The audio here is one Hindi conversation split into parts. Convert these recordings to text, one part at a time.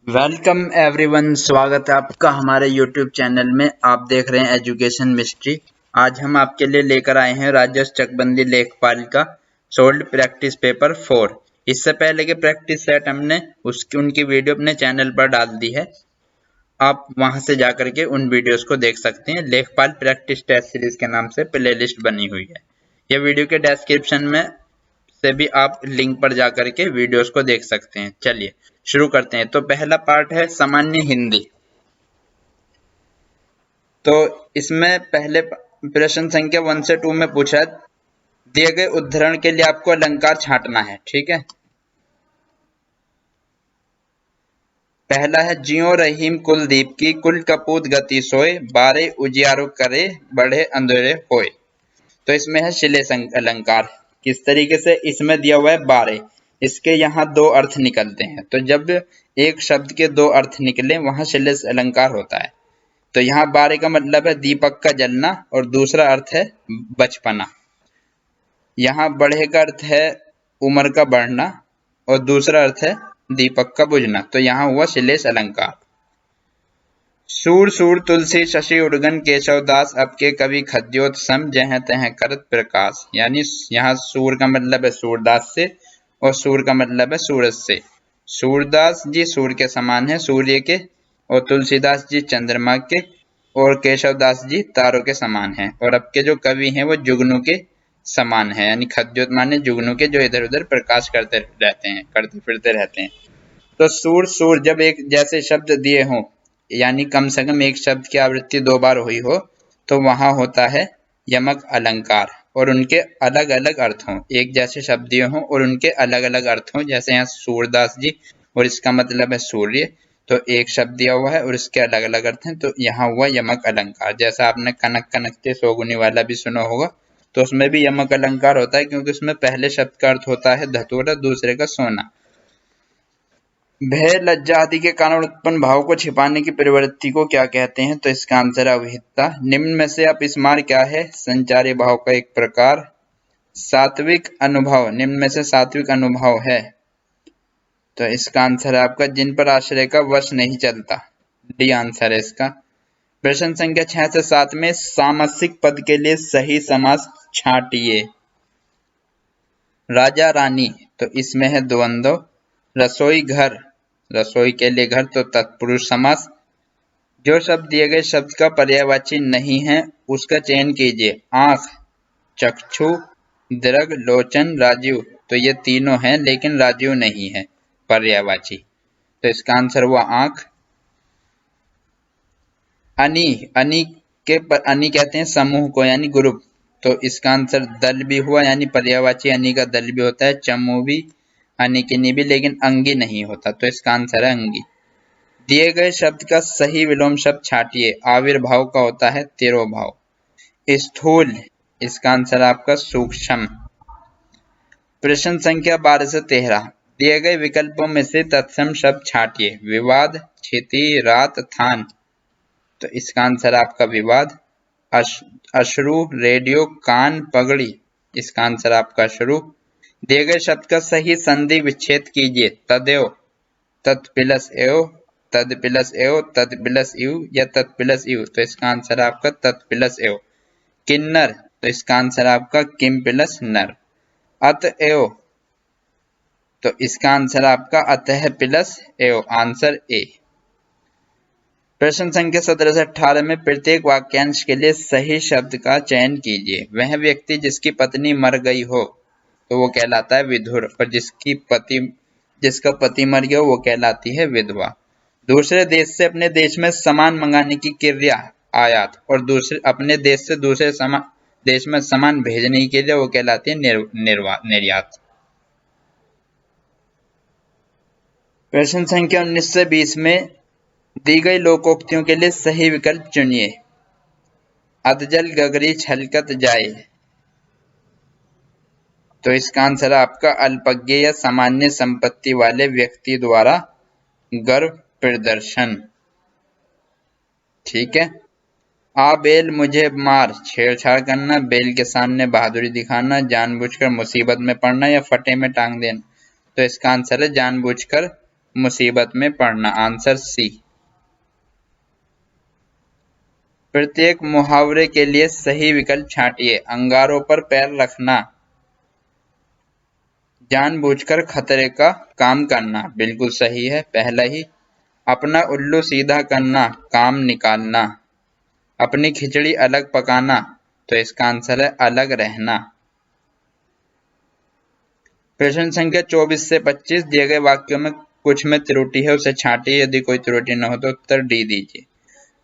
वेलकम एवरीवन, स्वागत है आपका हमारे यूट्यूब चैनल में। आप देख रहे हैं एजुकेशन मिस्ट्री। आज हम आपके लिए लेकर आए हैं राजस चकबंदी लेखपाल का सोल्ड प्रैक्टिस पेपर 4। इससे पहले के प्रैक्टिस सेट हमने उनकी वीडियो अपने चैनल पर डाल दी है। आप वहां से जाकर के उन वीडियोस को देख सकते हैं। लेखपाल प्रैक्टिस टेस्ट सीरीज के नाम से प्लेलिस्ट बनी हुई है। यह वीडियो के डिस्क्रिप्शन में से भी आप लिंक पर जाकर के वीडियोस को देख सकते हैं। चलिए शुरू करते हैं। तो पहला पार्ट है सामान्य हिंदी। तो इसमें पहले प्रश्न संख्या 1 से 2 में पूछा है, दिए गए उद्धरण के लिए आपको अलंकार छांटना है। ठीक है। पहला है, जियो रहीम कुलदीप की कुल कपूत गति सोए, बारे उजियारो करे बढ़े अंधेरे होए। तो इसमें है शिलेष अलंकार। किस तरीके से? इसमें दिया हुआ है बारे, इसके यहाँ दो अर्थ निकलते हैं। तो जब एक शब्द के दो अर्थ निकले वहां शिलेष अलंकार होता है। तो यहाँ बारे का मतलब है दीपक का जलना और दूसरा अर्थ है बचपना। यहाँ बढ़े का अर्थ है उम्र का बढ़ना और दूसरा अर्थ है दीपक का बुझना। तो यहाँ हुआ शिलेष अलंकार। सूर सूर तुलसी शशि उड़गन केशव दास अब के कवि खद्योत सम जह तह करत प्रकाश। यानी यहाँ सूर का मतलब है सूरदास से और सूर का मतलब है सूरज से। सूरदास जी सूर्य के समान है, सूर्य के, और तुलसीदास जी चंद्रमा के, और केशव दास जी तारों के समान है। और अब के जो कवि हैं वो जुगनू के समान है, यानी खद्योत माने जुगनू के, जो इधर उधर प्रकाश करते रहते हैं, करते फिरते रहते हैं। तो सूर सूर जब एक जैसे शब्द दिए हों, यानी कम से कम एक शब्द की आवृत्ति दो बार हुई हो, तो वहां होता है यमक अलंकार। और उनके अलग अलग अर्थ हों, एक जैसे शब्द दिए हों और उनके अलग अलग अर्थ हों। जैसे यहाँ सूरदास जी और इसका मतलब है सूर्य, तो एक शब्द दिया हुआ है और इसके अलग अलग अर्थ हैं, तो यहाँ हुआ यमक अलंकार। जैसा आपने कनक कनकते सोगुनी वाला भी सुना होगा, तो उसमें भी यमक अलंकार होता है, क्योंकि उसमें पहले शब्द का अर्थ होता है धतूरा, दूसरे का सोना। भय लज्जा आदि के कारण उत्पन्न भाव को छिपाने की प्रवृत्ति को क्या कहते हैं? तो इसका आंसर है अविहितता। निम्न में से अपस्मार क्या है? संचारी भाव का एक प्रकार। सात्विक अनुभव, निम्न में से सात्विक अनुभव है, तो इसका आंसर है आपका जिन पर आश्रय का वश नहीं चलता। डी आंसर है इसका। प्रश्न संख्या 6 से 7 में सामसिक पद के लिए सही समास छांटिए। राजा रानी, तो इसमें है द्वंद्व। रसोई घर, रसोई के लिए घर, तो तत्पुरुष समास। जो शब्द दिए गए शब्द का पर्यायवाची नहीं है उसका चयन कीजिए। आंख, चक्षु, दृग, लोचन, राजीव। तो ये तीनों हैं लेकिन राजीव नहीं है पर्यायवाची, तो इसका आंसर हुआ आंख। अनी, अनी अनी कहते हैं समूह को, यानी ग्रुप, तो इसका आंसर दल भी हुआ, यानी पर्यायवाची अनी का दल भी होता है। चमू भी, अनिकिनी भी, लेकिन अंगी नहीं होता, तो इसका आंसर है अंगी। दिए गए शब्द का सही विलोम शब्द छांटिए। आविर्भाव का होता है तिरोभाव। स्थूल, इसका आंसर आपका सूक्ष्म। प्रश्न संख्या 12 से 13, दिए गए विकल्पों में से तत्सम शब्द छांटिए। विवाद, क्षिति, रात, थान। तो इसका आंसर आपका विवाद। अश्रु, रेडियो, कान, पगड़ी। इसका आंसर आपका अश्रु। दिए गए शब्द का सही संधि विच्छेद कीजिए। तदेव, तत् प्लस एव, तद प्लस एव, तद प्लस यू या तत् प्लस यू। तो इसका आंसर आपका तत् प्लस एव। किन्नर, तो इसका आंसर आपका किम प्लस नर। अतएव, तो इसका आंसर आपका अतः प्लस एव, आंसर ए। प्रश्न संख्या 17 से 18 में प्रत्येक वाक्यांश के लिए सही शब्द का चयन कीजिए। वह व्यक्ति जिसकी पत्नी मर गई हो तो वो कहलाता है विधुर, और जिसका पति मर गया वो कहलाती है विधवा। दूसरे देश से अपने देश में सामान मंगाने की क्रिया आयात, और दूसरे अपने देश से दूसरे देश में सामान भेजने की क्रिया वो कहलाती है निर्यात। प्रश्न संख्या 19 से 20 में दी गई लोकोक्तियों के लिए सही विकल्प चुनिए। अधजल गगरी छलकत जाए, तो इसका आंसर आपका अल्पज्ञ या सामान्य संपत्ति वाले व्यक्ति द्वारा गर्व प्रदर्शन। ठीक है। आ बेल मुझे मार, छेड़छाड़ करना, बेल के सामने बहादुरी दिखाना, जानबूझकर मुसीबत में पड़ना या फटे में टांग देना। तो इसका आंसर है जानबूझकर मुसीबत में पड़ना, आंसर सी। प्रत्येक मुहावरे के लिए सही विकल्प छांटिए। अंगारों पर पैर रखना, जानबूझकर खतरे का काम करना, बिल्कुल सही है पहला ही। अपना उल्लू सीधा करना, काम निकालना। अपनी खिचड़ी अलग पकाना, तो इसका आंसर है अलग रहना। प्रश्न संख्या 24 से 25 दिए गए वाक्यों में कुछ में त्रुटि है, उसे छांटिए। यदि कोई त्रुटि न हो तो उत्तर डी दीजिए।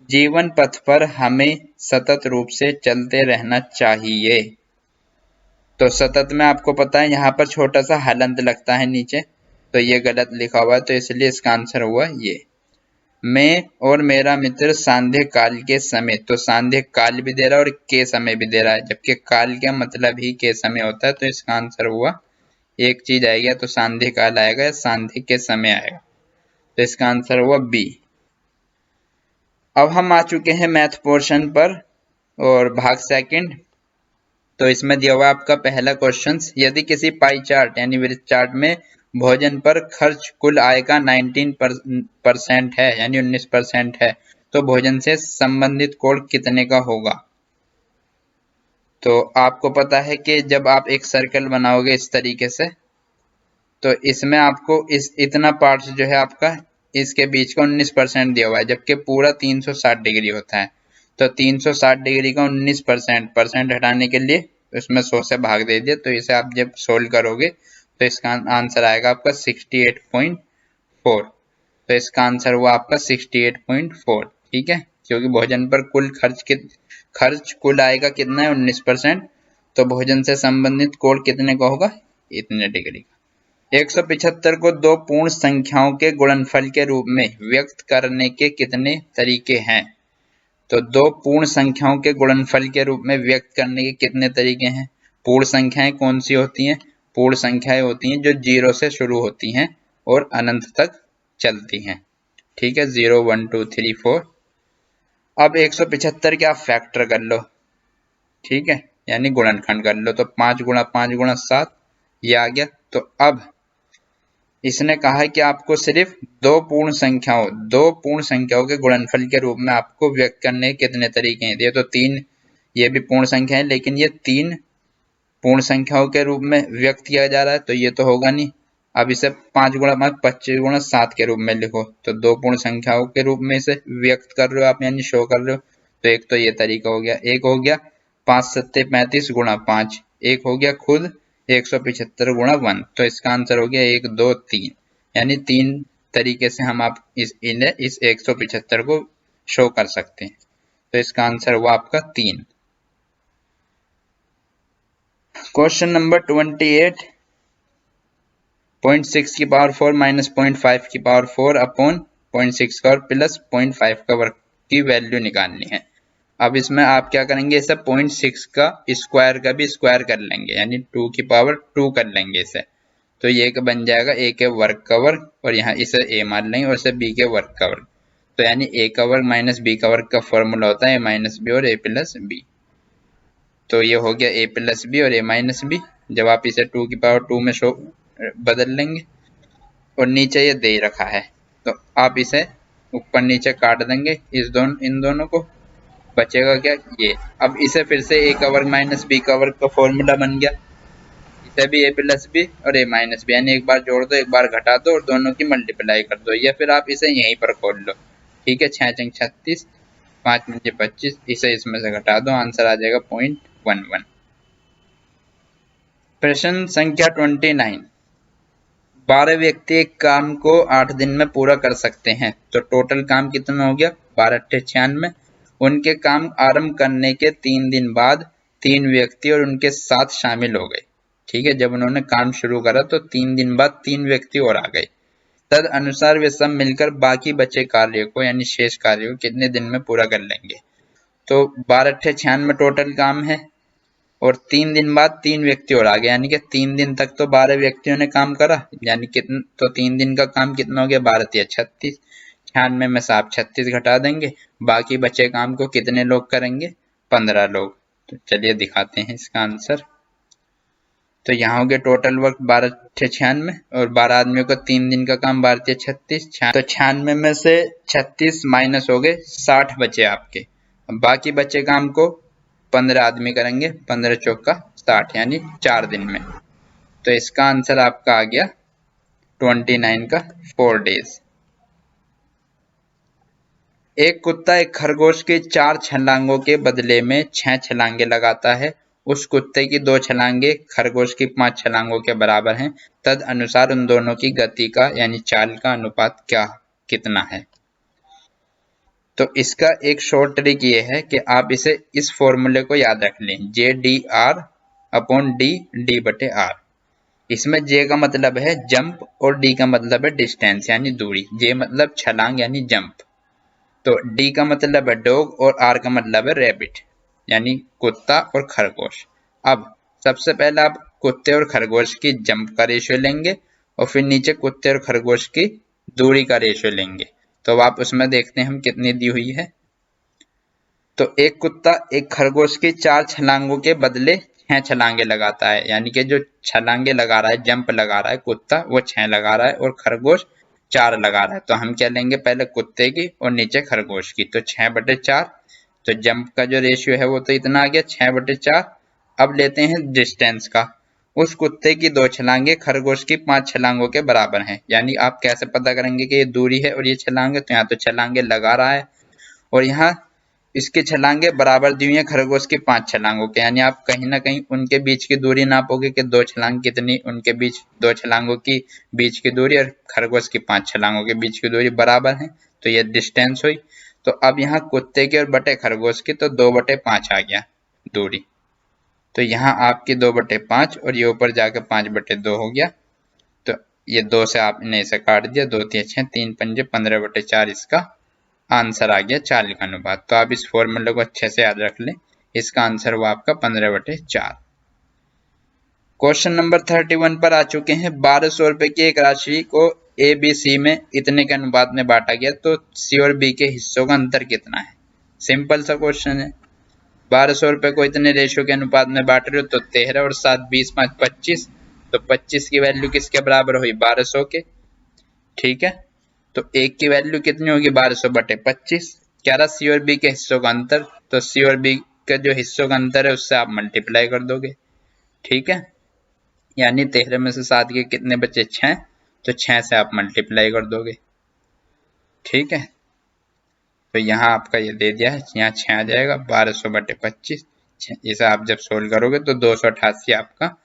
जीवन पथ पर हमें सतत रूप से चलते रहना चाहिए। तो सतत में आपको पता है यहाँ पर छोटा सा हलंत लगता है नीचे, तो ये गलत लिखा हुआ है, तो इसलिए इसका आंसर हुआ ये। मैं और मेरा मित्र सांध्य काल के समय, तो सांध्य काल भी दे रहा है और के समय भी दे रहा है, जबकि काल का मतलब ही के समय होता है, तो इसका आंसर हुआ एक चीज आएगा, तो सांध्य काल आएगा या सांध्य के समय आएगा, तो इसका आंसर हुआ बी। अब हम आ चुके हैं मैथ पोर्शन पर और भाग सेकंड। तो इसमें दिया हुआ आपका पहला क्वेश्चन, यदि किसी पाई चार्ट यानी वृत्त चार्ट में भोजन पर खर्च कुल आय का 19% है यानी 19% है, तो भोजन से संबंधित कोण कितने का होगा। तो आपको पता है कि जब आप एक सर्कल बनाओगे इस तरीके से, तो इसमें आपको इस इतना पार्ट जो है आपका इसके बीच का 19% दिया हुआ है, जबकि पूरा 360 डिग्री होता है। तो 360 डिग्री का 19% हटाने के लिए इसमें 100 से भाग दे दिया, तो इसे आप जब सोल्व करोगे तो इसका आंसर आएगा आपका 68.4। तो इसका आंसर हुआ आपका 68.4, ठीक है, क्योंकि भोजन पर कुल खर्च कुल आएगा कितना है 19%, तो भोजन से संबंधित कोण कितने का होगा, इतने डिग्री का। 175 को दो पूर्ण संख्याओं के गुणनफल के रूप में व्यक्त करने के कितने तरीके हैं। तो दो पूर्ण संख्याओं के गुणनफल के रूप में व्यक्त करने के कितने तरीके हैं। पूर्ण संख्याएं कौन सी होती हैं, पूर्ण संख्याएं होती हैं जो 0 से शुरू होती हैं और अनंत तक चलती हैं, ठीक है, 0 1 2 3 4। अब 175 के आप फैक्टर कर लो, ठीक है, यानी गुणनखंड कर लो, तो 5 गुणा 5 गुणा 7 ये आ गया। तो अब इसने कहा है कि आपको सिर्फ दो पूर्ण संख्याओं के गुणनफल के रूप में आपको व्यक्त करने के कितने तरीके हैं। ये तो तीन, ये भी पूर्ण संख्या है, लेकिन ये तीन पूर्ण संख्याओं के रूप में व्यक्त किया जा रहा है, तो ये तो होगा नहीं। अब इसे 5 गुणा 5 25 गुणा 7 के रूप में लिखो, तो दो पूर्ण संख्याओं के रूप में इसे व्यक्त कर रहे हो आप, यानी शो कर रहे हो। तो एक तो ये तरीका हो गया, एक हो गया 5 सत्ते 35 गुणा 5, एक हो गया खुद 175 गुणा 1, तो इसका आंसर हो गया 1 2 3, यानी तीन तरीके से हम आप इस 175 को शो कर सकते हैं, तो इसका आंसर हुआ आपका 3। क्वेश्चन नंबर 28, 0.6 की पावर 4 माइनस 0.5 की पावर 4 अपॉन 0.6 का और प्लस 0.5 का वर्ग की वैल्यू निकालनी है। अब इसमें आप क्या करेंगे, इसे 0.6 का स्क्वायर का भी स्क्वायर कर लेंगे, यानी 2 की पावर 2 कर लेंगे इसे, तो ये बन जाएगा a के वर्ग का वर्ग, और यहाँ इसे a मान लेंगे और इसे b के वर्ग का वर्ग, तो यानी a का वर्ग माइनस b का वर्ग का फॉर्मूला होता है a माइनस बी और a प्लस बी। तो ये हो गया a प्लस बी और a माइनस बी। जब आप इसे 2 की पावर 2 में बदल लेंगे और नीचे ये दे रखा है, तो आप इसे ऊपर नीचे काट देंगे इन दोनों को, बचेगा क्या ये। अब इसे फिर से a का वर्ग माइनस b का वर्ग का फॉर्मूला बन गया, इसे भी a प्लस बी और a माइनस बी, यानी एक बार जोड़ दो एक बार घटा दो और दोनों की मल्टीप्लाई कर दो, या फिर आप इसे यहीं पर खोल लो, ठीक है। 6 चंग 36, 5 पंजे 25, इसे इसमें से घटा दो, आंसर आ जाएगा 0.11। प्रश्न संख्या 29, 12 व्यक्ति एक काम को 8 दिन में पूरा कर सकते हैं, तो टोटल काम कितना हो गया 12 × 96। उनके काम आरंभ करने के 3 दिन बाद 3 व्यक्ति और उनके साथ शामिल हो गए, ठीक है। जब उन्होंने काम शुरू करा तो 3 दिन बाद 3 व्यक्ति और आ गए, तद अनुसार वे सब मिलकर बाकी बचे कार्य को यानी शेष कार्य को कितने दिन में पूरा कर लेंगे। तो 12 × 96 टोटल काम है और 3 दिन बाद 3 व्यक्ति और आ गए, यानी कि 3 दिन तक तो 12 व्यक्तियों ने काम करा, यानी कितना, तो 3 दिन का काम कितना हो गया 12 × 36, 96 में से आप 36 घटा देंगे, बाकी बचे काम को कितने लोग करेंगे 15 लोग। तो चलिए दिखाते हैं इसका आंसर। तो यहाँ हो गया टोटल वर्क 12×96 और 12 आदमियों का 3 दिन का काम 12×36, तो 96 में से 36 माइनस हो गए 60 बचे आपके। अब बाकी बचे काम को 15 आदमी करेंगे, 15 चौका 60 यानी 4 दिन में। तो इसका आंसर आपका आ गया 29 का 4 डेज। एक कुत्ता एक खरगोश के 4 छलांगों के बदले में 6 छलांगे लगाता है। उस कुत्ते की 2 छलांगे खरगोश की 5 छलांगों के बराबर हैं। तद अनुसार उन दोनों की गति का यानी चाल का अनुपात कितना है। तो इसका एक शॉर्ट ट्रिक ये है कि आप इस फॉर्मूले को याद रख लें, JDR/D/R। इसमें J का मतलब है जंप और D का मतलब है डिस्टेंस यानी दूरी। J मतलब छलांग यानी जंप, तो D का मतलब है डॉग और R का मतलब है रैबिट यानी कुत्ता और खरगोश। अब सबसे पहले आप कुत्ते और खरगोश की जंप का रेशियो लेंगे और फिर नीचे कुत्ते और खरगोश की दूरी का रेशियो लेंगे। तो आप उसमें देखते हैं हम कितनी दी हुई है। तो एक कुत्ता एक खरगोश की 4 छलांगों के बदले 6 छलांगे लगाता है, यानी कि जो छलांगे लगा रहा है, जंप लगा रहा है कुत्ता, वो 6 लगा रहा है और खरगोश 4 लगा रहा है। तो हम क्या लेंगे, पहले कुत्ते की और नीचे खरगोश की, तो 6/4। तो जंप का जो रेशियो है वो तो इतना आ गया 6/4। अब लेते हैं डिस्टेंस का। उस कुत्ते की 2 छलांगे खरगोश की 5 छलांगों के बराबर हैं। यानी आप कैसे पता करेंगे कि ये दूरी है और ये छलांग है, तो यहाँ तो छलांगे लगा रहा है और यहाँ इसकी छलांगे बराबर दी हुई है खरगोश की 5 छलांगों के, यानी आप कहीं ना कहीं उनके बीच की दूरी नापोगे कि 2 छलांग कितनी, उनके बीच 2 छलांगों की बीच की दूरी और खरगोश की 5 छलांगों के बीच की दूरी बराबर है, तो ये डिस्टेंस हुई। तो अब यहाँ कुत्ते की और बटे खरगोश की तो 2/5 आ गया दूरी। तो यहाँ आपकी 2/5 और ये ऊपर जाकर 5/2 हो गया। तो ये 2 से आपने इसे काट दिया, 2 3 6 3 5 15/4 इसका आंसर आ गया चाल का अनुपात। तो आप इस फॉर्मूले को अच्छे से याद रख लें, इसका आंसर हुआ आपका 15/4। क्वेश्चन नंबर 31 पर आ चुके हैं। 1200 रुपए की एक राशि को ए बी सी में इतने के अनुपात में बांटा गया, तो सी और बी के हिस्सों का अंतर कितना है। सिंपल सा क्वेश्चन है। 1200 रुपए को इतने रेशियो के अनुपात में बांट रहे हो, तो 13 और 7 20 5 25, तो 25 की वैल्यू किसके बराबर हुई, 1200 के। ठीक है, तो एक की वैल्यू कितनी होगी, 1200/25। क्या रहा सी और बी के हिस्सों का अंतर, तो सी और बी के जो हिस्सों का अंतर है उससे आप मल्टीप्लाई कर दोगे। ठीक है, यानी 13 में से 7 के कितने बचे, 6, तो 6 से आप मल्टीप्लाई कर दोगे। ठीक है, तो यहाँ आपका ये दे दिया है, यहाँ 6 आ जाएगा, 1200/25। इसे आप जब सोल्व करोगे तो 288 आपका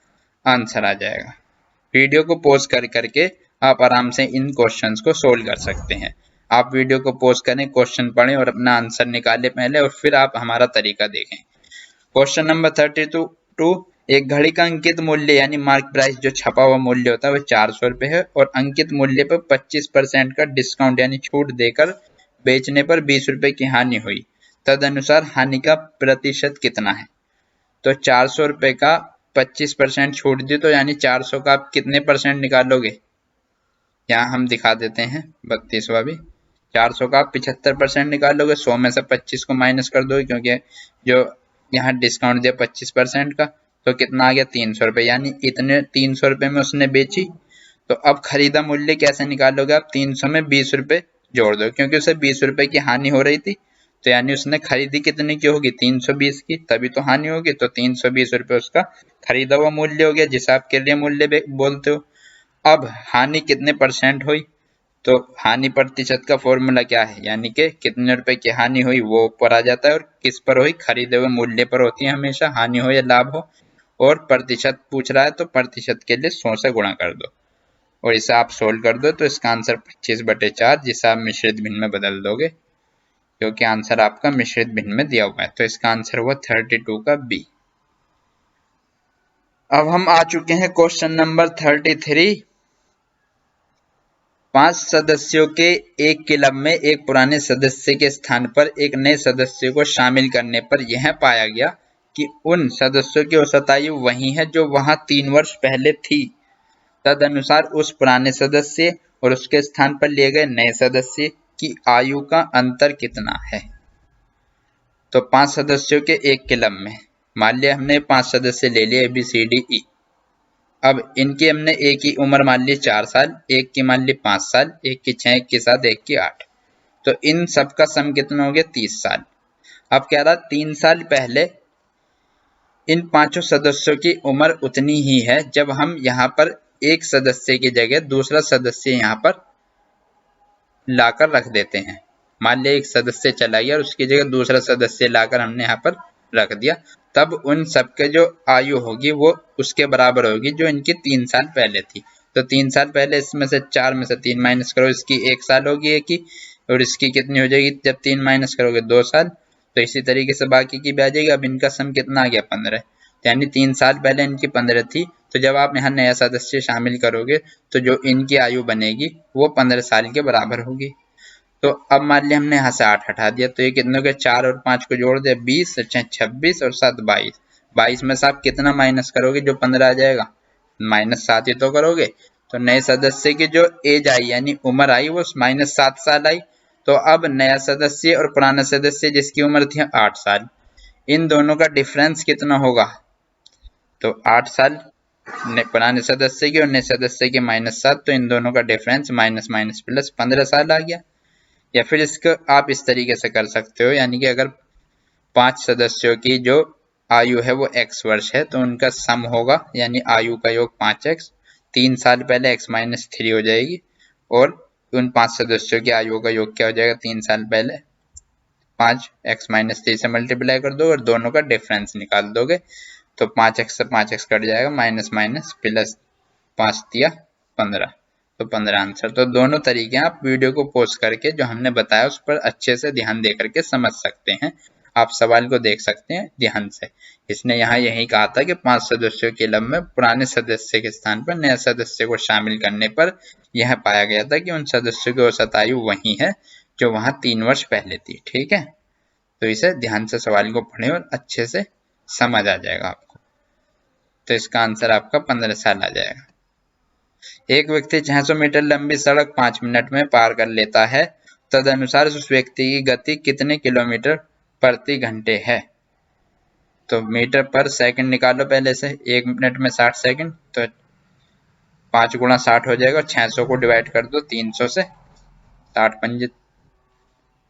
आंसर आ जाएगा। वीडियो को पॉज करके आप आराम से इन क्वेश्चंस को सोल्व कर सकते हैं। आप वीडियो को पॉज करें, क्वेश्चन पढ़ें और अपना आंसर निकालें पहले, और फिर आप हमारा तरीका देखें। क्वेश्चन नंबर 32, एक घड़ी का अंकित मूल्य यानी मार्क प्राइस जो छपा हुआ मूल्य होता है वो 400 रुपए है और अंकित मूल्य पर 25% का डिस्काउंट यानी छूट देकर बेचने पर 20 रुपए की हानि हुई। तद अनुसार हानि का प्रतिशत कितना है। तो 400 रुपए का 25% छूट दी, तो यानी 400 का आप कितने परसेंट निकालोगे, यहाँ हम दिखा देते हैं 32वां भी। 400 का आप 75% निकालोगे, 100 में से 25 को माइनस कर दोगे क्योंकि जो यहाँ डिस्काउंट दिया 25% का, तो कितना आ गया 300 रुपए, यानी इतने 300 रुपए में उसने बेची। तो अब खरीदा मूल्य कैसे निकालोगे आप, 300 में 20 रुपए जोड़ दो क्योंकि उसे 20 रुपए की हानि हो रही थी, तो यानी उसने खरीदी कितने की होगी, 320 की, तभी तो हानि होगी। तो 320 रुपए उसका खरीदा हुआ मूल्य हो गया जिसे आप के लिए मूल्य बोलते हो। अब हानि कितने परसेंट हुई, तो हानि प्रतिशत का फॉर्मूला क्या है, यानी कि कितने रुपए की हानि हुई वो ऊपर आ जाता है और किस पर हुई, खरीदे हुए मूल्य पर होती है हमेशा, हानि हो या लाभ हो। और प्रतिशत पूछ रहा है तो प्रतिशत के लिए 100 से गुणा कर दो और इसे आप सोल्व कर दो, तो इसका आंसर 25/4, जिसे आप मिश्रित भिन्न में बदल दोगे क्योंकि आंसर आपका मिश्रित भिन्न में दिया हुआ है। तो इसका आंसर हुआ 32 का बी। अब हम आ चुके हैं क्वेश्चन नंबर 33। 5 सदस्यों के एक क्लब में एक पुराने सदस्य के स्थान पर एक नए सदस्य को शामिल करने पर यह पाया गया कि उन सदस्यों की औसत आयु वही है जो वहां 3 वर्ष पहले थी। तदनुसार उस पुराने सदस्य और उसके स्थान पर लिए गए नए सदस्य की आयु का अंतर कितना है। तो 5 सदस्यों के एक क्लब में, मान लिया हमने 5 सदस्य ले लिए ABCDE, अब इनकी हमने एक की उम्र मान ली 4 साल, एक की मान ली 5 साल, एक की 6, एक की 7, एक की 8। तो इन सब का सम कितना हो गया 30 साल। अब कह रहा 3 साल पहले इन पांचों सदस्यों की उम्र उतनी ही है जब हम यहाँ पर एक सदस्य की जगह दूसरा सदस्य यहाँ पर लाकर रख देते हैं। मान लिया एक सदस्य चला गया और उसकी जगह दूसरा सदस्य लाकर हमने यहाँ पर रख दिया, तब उन सबके जो आयु होगी वो उसके बराबर होगी जो इनकी 3 साल पहले थी। तो 3 साल पहले इसमें से 4 में से 3 माइनस करो, इसकी 1 साल होगी एक ही, और इसकी कितनी हो जाएगी जब 3 माइनस करोगे 2 साल। तो इसी तरीके से बाकी की भी आ जाएगी। अब इनका सम कितना आ गया 15, यानी 3 साल पहले इनकी 15 थी, तो जब आप यहाँ नया सदस्य शामिल करोगे तो जो इनकी आयु बनेगी वो 15 साल के बराबर होगी। तो अब मान लिया हमने यहाँ से 8 हटा दिया, तो ये कितने हो गए 4 और 5 को जोड़ दे 20, 26 और 7 22। 22 में से आप कितना माइनस करोगे जो 15 आ जाएगा, -7 ही तो करोगे। तो नए सदस्य की जो एज आई यानी उम्र आई वो -7 साल आई। तो अब नया सदस्य और पुराना सदस्य जिसकी उम्र थी 8 साल, इन दोनों का डिफरेंस कितना होगा, तो 8 साल पुराने सदस्य की और नए सदस्य की -7, तो इन दोनों का डिफरेंस माइनस माइनस प्लस 15 साल आ गया। या फिर इसको आप इस तरीके से कर सकते हो, यानी कि अगर 5 सदस्यों की जो आयु है वो x वर्ष है तो उनका सम होगा यानी आयु का योग 5x। 3 साल पहले x माइनस 3 हो जाएगी और उन 5 सदस्यों की आयु का योग क्या हो जाएगा 3 साल पहले 5, x माइनस 3 से मल्टीप्लाई कर दो और दोनों का डिफरेंस निकाल दोगे तो 5x से 5x कट जाएगा, माइनस माइनस प्लस 5 दिया 15, तो 15 आंसर। तो दोनों तरीके आप वीडियो को पॉज करके जो हमने बताया उस पर अच्छे से ध्यान दे करके समझ सकते हैं। आप सवाल को देख सकते हैं ध्यान से। इसने यहाँ यही कहा था कि 5 सदस्यों के लब में पुराने सदस्य के स्थान पर नया सदस्य को शामिल करने पर यह पाया गया था कि उन सदस्यों की औसत आयु वही है जो वहां 3 वर्ष पहले थी। ठीक है, तो इसे ध्यान से सवाल को पढ़ें और अच्छे से समझ आ जाएगा आपको। तो इसका आंसर आपका 15 साल आ जाएगा। एक व्यक्ति 600 मीटर लंबी सड़क 5 मिनट में पार कर लेता है, तदनुसार उस व्यक्ति की गति कितने किलोमीटर प्रति घंटे है। तो मीटर पर सेकंड निकालो पहले से, 1 मिनट में 60 सेकंड, तो 5 गुणा 60 हो जाएगा। 600 को डिवाइड कर दो 300 से, 60 पंजे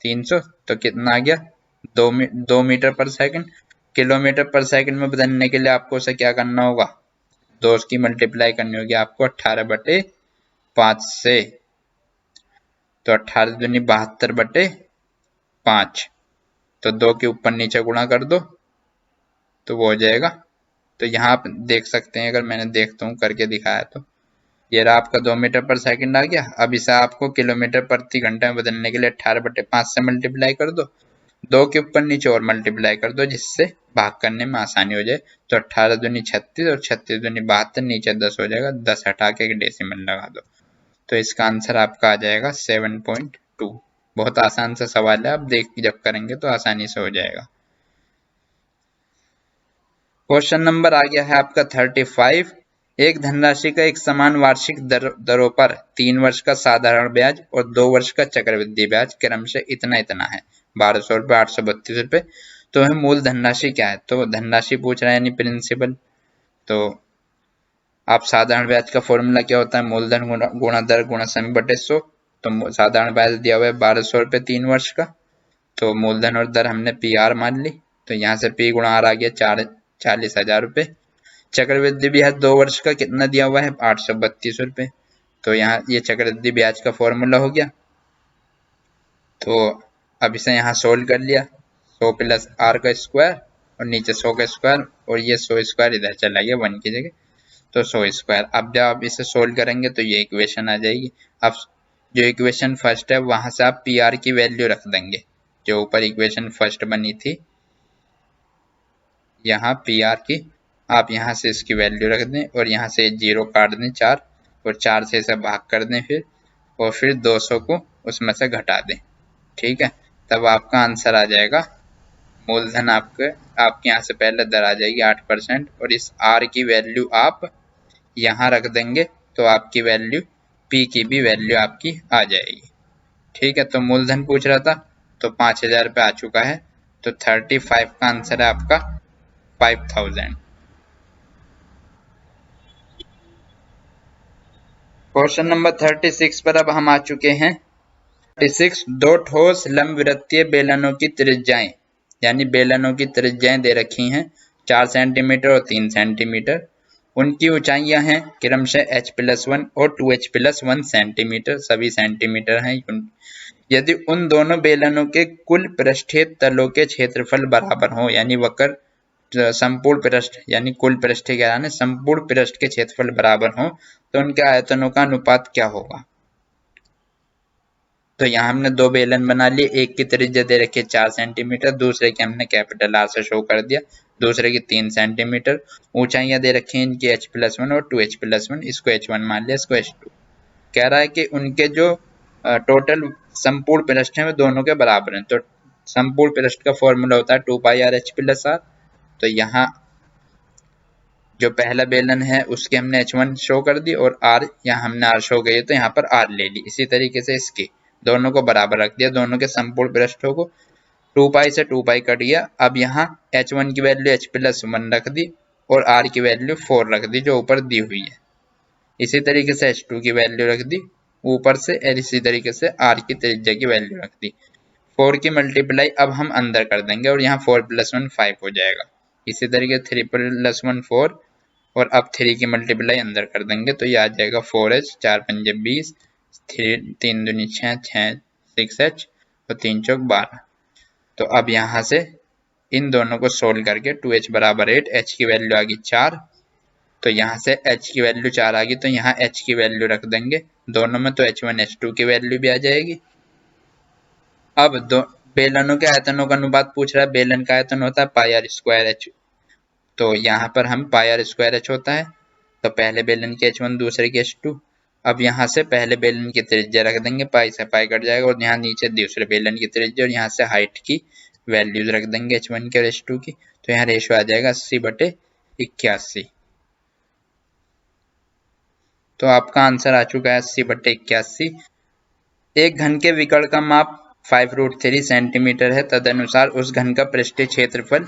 300, तो कितना आ गया 2 मीटर पर सेकंड। किलोमीटर पर सेकंड में बदलने के लिए आपको उसे क्या करना होगा, 2 की मल्टीप्लाई करनी होगी आपको 18/5 से, तो 18 दूनी 72/5, तो 2 के ऊपर नीचे गुणा कर दो तो वो हो जाएगा। तो यहाँ आप देख सकते हैं, अगर मैंने देखता हूँ करके दिखाया तो ये रहा आपका 2 मीटर पर सेकंड आ गया। अब इसे आपको किलोमीटर प्रति घंटा में बदलने के लिए 18/5 से मल्टीप्लाई कर दो, 2 के ऊपर नीचे और मल्टीप्लाई कर दो जिससे भाग करने में आसानी हो जाए। तो 18 दूनी 36 और 36 दूनी 72, नीचे 10 हो जाएगा, 10 हटा के एक डेसिमल लगा दो, तो इसका आंसर आपका आ जाएगा 7.2। बहुत आसान सा सवाल है, आप देख जब करेंगे तो आसानी से हो जाएगा। क्वेश्चन नंबर आ गया है आपका 35। एक धनराशि का एक समान वार्षिक दरों पर 3 वर्ष का साधारण ब्याज और 2 वर्ष का चक्रवृद्धि ब्याज क्रमशः इतना इतना है, 1200 रुपये, 832 रुपये। तो है मूल धनराशि क्या है, तो धनराशि पूछ रहा है यानी प्रिंसिपल। तो आप साधारण ब्याज का फॉर्मूला क्या होता है, मूलधन गुणा दर गुणा समय बटे 100। तो साधारण ब्याज दिया हुआ है 1200 रुपये 3 वर्ष का, तो मूलधन और दर हमने PR मान ली, तो यहाँ से P गुणा R आ गया 40,000 रुपये। चक्रवृद्धि ब्याज 2 वर्ष का कितना दिया हुआ है 832 रुपये, तो यहाँ ये चक्रवृद्धि ब्याज का फॉर्मूला हो गया। तो अब इसे यहाँ सोल्व कर लिया, 100 प्लस R का स्क्वायर और नीचे 100 का स्क्वायर, और ये 100 स्क्वायर इधर चला गया 1 की जगह, तो 100 स्क्वायर। अब जब आप इसे सोल्व करेंगे तो ये इक्वेशन आ जाएगी। अब जो इक्वेशन फर्स्ट है वहां से आप PR की वैल्यू रख देंगे, जो ऊपर इक्वेशन फर्स्ट बनी थी यहाँ PR की, आप यहाँ से इसकी वैल्यू रख दें और यहाँ से 0 काट दें 4, और 4 से इसे भाग कर दें फिर, और फिर 200 को उसमें से घटा दें। ठीक है, तब आपका आंसर आ जाएगा मूलधन आपके यहाँ से पहले दर आ जाएगी 8%, और इस R की वैल्यू आप यहाँ रख देंगे तो आपकी वैल्यू P की भी वैल्यू आपकी आ जाएगी। ठीक है, तो मूलधन पूछ रहा था तो 5000 रुपये आ चुका है, तो 35 का आंसर है आपका 5000। क्वेश्चन नंबर 36 पर अब हम आ चुके हैं। 36 दो ठोस लंबवृत्तीय बेलनों की त्रिज्याएं, यानी बेलनों की त्रिज्याएं दे रखी हैं 4 सेंटीमीटर और 3 सेंटीमीटर। उनकी ऊंचाइयां हैं क्रमशः h+1 और 2h+1 सेंटीमीटर, सभी सेंटीमीटर हैं। यदि उन दोनों बेलनों के कुल पृष्ठीय तलों के क्षेत्रफल बराबर हो, यानी वक्र संपूर्ण पृष्ठ यानी कुल पृष्ठ क्या है, संपूर्ण पृष्ठ के क्षेत्रफल बराबर हो, तो उनके आयतनों का अनुपात क्या होगा। तो यहाँ हमने दो बेलन बना लिए, एक की त्रिज्या दे रखी है 4 सेंटीमीटर, दूसरे की हमने कैपिटल आर से शो कर दिया, दूसरे की 3 सेंटीमीटर। ऊंचाइयां दे रखी हैं इनकी h+1 और 2h+1, इसको h1 मान लिया, इसको h2। कह रहा है कि उनके जो टोटल संपूर्ण पृष्ठ है वे दोनों के बराबर हैं। तो संपूर्ण पृष्ठ का फॉर्मूला होता है 2πr/h+r। तो यहाँ जो पहला बेलन है उसके हमने h1 शो कर दी और r यहाँ हमने r शो गई, तो यहाँ पर r ले ली। इसी तरीके से इसके दोनों को बराबर रख दिया, दोनों के संपूर्ण पृष्ठों को 2π से 2π कट गया। अब यहाँ h1 की वैल्यू h+1 रख दी और r की वैल्यू 4 रख दी जो ऊपर दी हुई है। इसी तरीके से h2 की वैल्यू रख दी ऊपर से, और इसी तरीके से r की त्रिज्या की वैल्यू रख दी। 4 की मल्टीप्लाई अब हम अंदर कर देंगे और यहाँ 4+1 5 हो जाएगा। इसी तरीके 3+1 4 और अब 3 की मल्टीप्लाई अंदर कर देंगे तो ये आ जाएगा 4h, 4 पंजे 20, 3 दूनी 6, 6h और 3 चौक 12। तो अब यहाँ से इन दोनों को सोल्व करके 2h बराबर 8, h की वैल्यू आ गई 4, तो यहाँ से h की वैल्यू 4 आ गई, तो यहाँ h की वैल्यू रख देंगे दोनों में, तो h1 h2 की वैल्यू भी आ जाएगी। अब दो बेलनों के आयतनों का अनुपात पूछ रहा है। बेलन का आयतन होता है πr²h, तो यहाँ पर हम πr²h होता है, तो पहले बेलन की h1 दूसरे की h2। अब यहाँ से पहले बेलन की त्रिज्या रख देंगे, पाई से पाई कट जाएगा, और यहाँ नीचे दूसरे बेलन की त्रिज्या और यहाँ से हाइट की वैल्यूज रख देंगे h1 की और h2 की, तो यहाँ रेशियो आ जाएगा 80/81। तो आपका आंसर आ चुका है 80/81। एक घन के विकर्ण का माप 5√3 सेंटीमीटर है, तदनुसार उस घन का पृष्ठीय क्षेत्रफल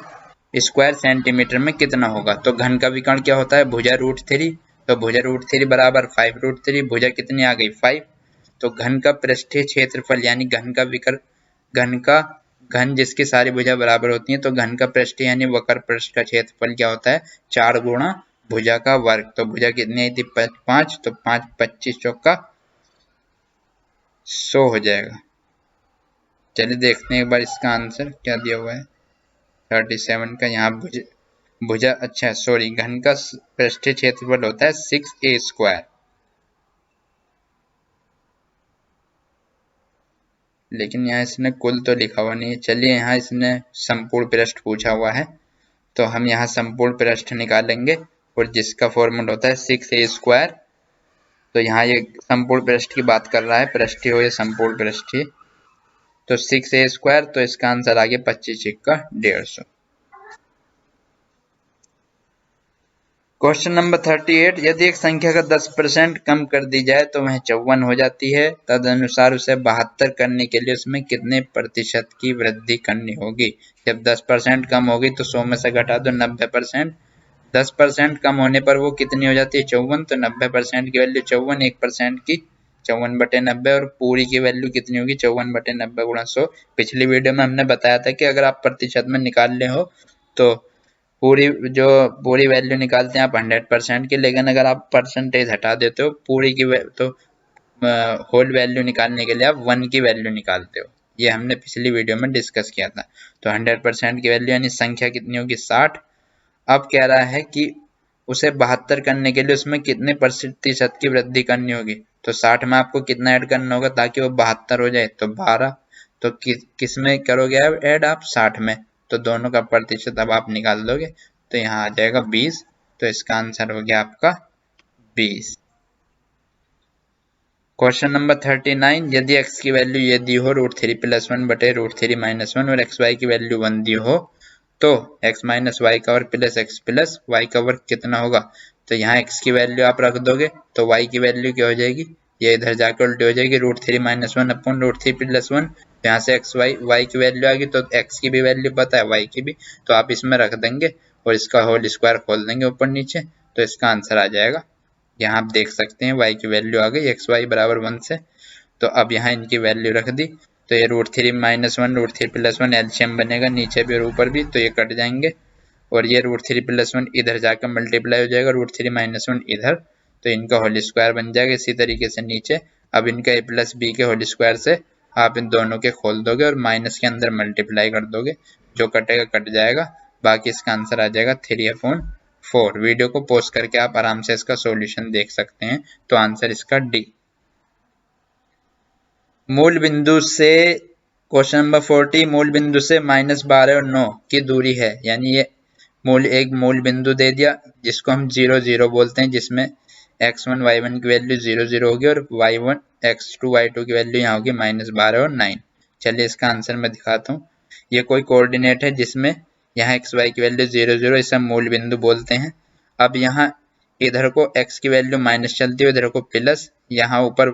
स्क्वायर सेंटीमीटर में कितना होगा। तो घन का विकर्ण क्या होता है, भुजा √3, तो भुजा √3 बराबर 5√3, भुजा कितनी आ गई 5। तो घन का पृष्ठीय क्षेत्रफल यानी घन का विकर्ण घन जिसकी सारी भुजा बराबर होती है, तो घन का पृष्ठीय यानी वक्र पृष्ठ का क्षेत्रफल क्या होता है 4 गुणा भुजा का वर्ग। तो भुजा कितनी आई थी 5, तो 5 25 चौका 100 हो जाएगा। चलिए देखते हैं एक बार इसका आंसर क्या दिया हुआ है 37 का। यहाँ भुजा अच्छा सॉरी घन का पृष्ठीय क्षेत्रफल होता है 6a², लेकिन यहाँ इसने कुल तो लिखा हुआ नहीं है। चलिए यहाँ इसने संपूर्ण पृष्ठ पूछा हुआ है, तो हम यहाँ संपूर्ण पृष्ठ निकालेंगे और जिसका फॉर्मूला होता है 6a²। तो यहाँ ये संपूर्ण पृष्ठ की बात कर रहा है, पृष्ठीय हो या संपूर्ण पृष्ठीय, तो 6a², तो इसका आंसर आ गया 25 का 150। क्वेश्चन नंबर 38, यदि एक संख्या का 10% कम कर दी जाए तो वह 54 हो जाती है, तदनुसार उसे 72 करने के लिए उसमें कितने प्रतिशत की वृद्धि करनी होगी। जब 10% कम होगी तो 100 में से घटा दो 90%, 10% कम होने पर वो कितनी हो जाती है 54, तो 90% की वैल्यू 54, 1% की 54/90, और पूरी की वैल्यू कितनी होगी 54/90 गुणा 100। पिछली वीडियो में हमने बताया था कि अगर आप प्रतिशत में निकालने हो तो पूरी वैल्यू निकालते हैं आप 100% की, लेकिन अगर आप परसेंटेज हटा देते हो पूरी की तो होल वैल्यू निकालने के लिए आप 1 की वैल्यू निकालते हो। ये हमने पिछली वीडियो में डिस्कस किया था। तो 100% की वैल्यू यानी संख्या कितनी होगी 60। अब कह रहा है कि उसे 72 करने के लिए उसमें कितने प्रतिशत की वृद्धि करनी होगी। तो 60 में आपको कितना ऐड करना होगा ताकि वो 72 हो जाए, तो 12। तो किस में करोगे ऐड आप 60 में, तो दोनों का प्रतिशत अब आप निकाल दोगे, तो यहाँ आ जाएगा 20। तो इसका आंसर हो गया आपका 20। क्वेश्चन नंबर 39, यदि x की वैल्यू ये दी हो √3+1/√3-1 और xy की वैल्यू 1 दी हो, तो x माइनस वाई का वर्ग प्लस x प्लस वाई का वर्ग कितना होगा। तो यहाँ x की वैल्यू आप रख दोगे तो y की वैल्यू क्या हो जाएगी, ये इधर जाकर उल्टी हो जाएगी, √3-1/√3+1। यहाँ से y की वैल्यू आ गई, तो x की भी वैल्यू पता है y की भी, तो आप इसमें रख देंगे और इसका होल स्क्वायर खोल देंगे ऊपर नीचे, तो इसका आंसर आ जाएगा यहाँ आप देख सकते हैं y की वैल्यू आ गई xy बराबर 1 से। तो अब यहाँ इनकी वैल्यू रख दी, तो ये √3 - 1 √3 + 1 एलसीएम बनेगा नीचे भी और ऊपर भी, तो ये कट जाएंगे और ये √3 + 1 इधर जाकर मल्टीप्लाई हो जाएगा, √3 - 1 इधर, तो इनका होल स्क्वायर बन जाएगा। इसी तरीके से नीचे अब इनका a + b के होल स्क्वायर से आप इन दोनों के खोल दोगे और माइनस के अंदर मल्टीप्लाई कर दोगे, जो कटेगा कट जाएगा, बाकी इसका आंसर आ जाएगा 3/4। वीडियो को पॉज करके आप आराम से इसका सॉल्यूशन देख सकते हैं। तो आंसर इसका डी। मूल बिंदु से क्वेश्चन नंबर 40 मूल बिंदु से -12 और 9 की दूरी है, यानी ये एक मूल बिंदु दे दिया जिसको हम 0 0 बोलते हैं, जिसमें x1 y1 की वैल्यू 0 0 होगी और y1 x2 y2 की वैल्यू यहाँ होगी -12 और 9। चलिए इसका आंसर मैं दिखाता हूँ। ये कोई कोऑर्डिनेट है जिसमें यहाँ xy की वैल्यू 0 0, इसे हम मूल बिंदु बोलते हैं। अब यहाँ इधर को x की वैल्यू माइनस चलती है, इधर को प्लस, यहाँ ऊपर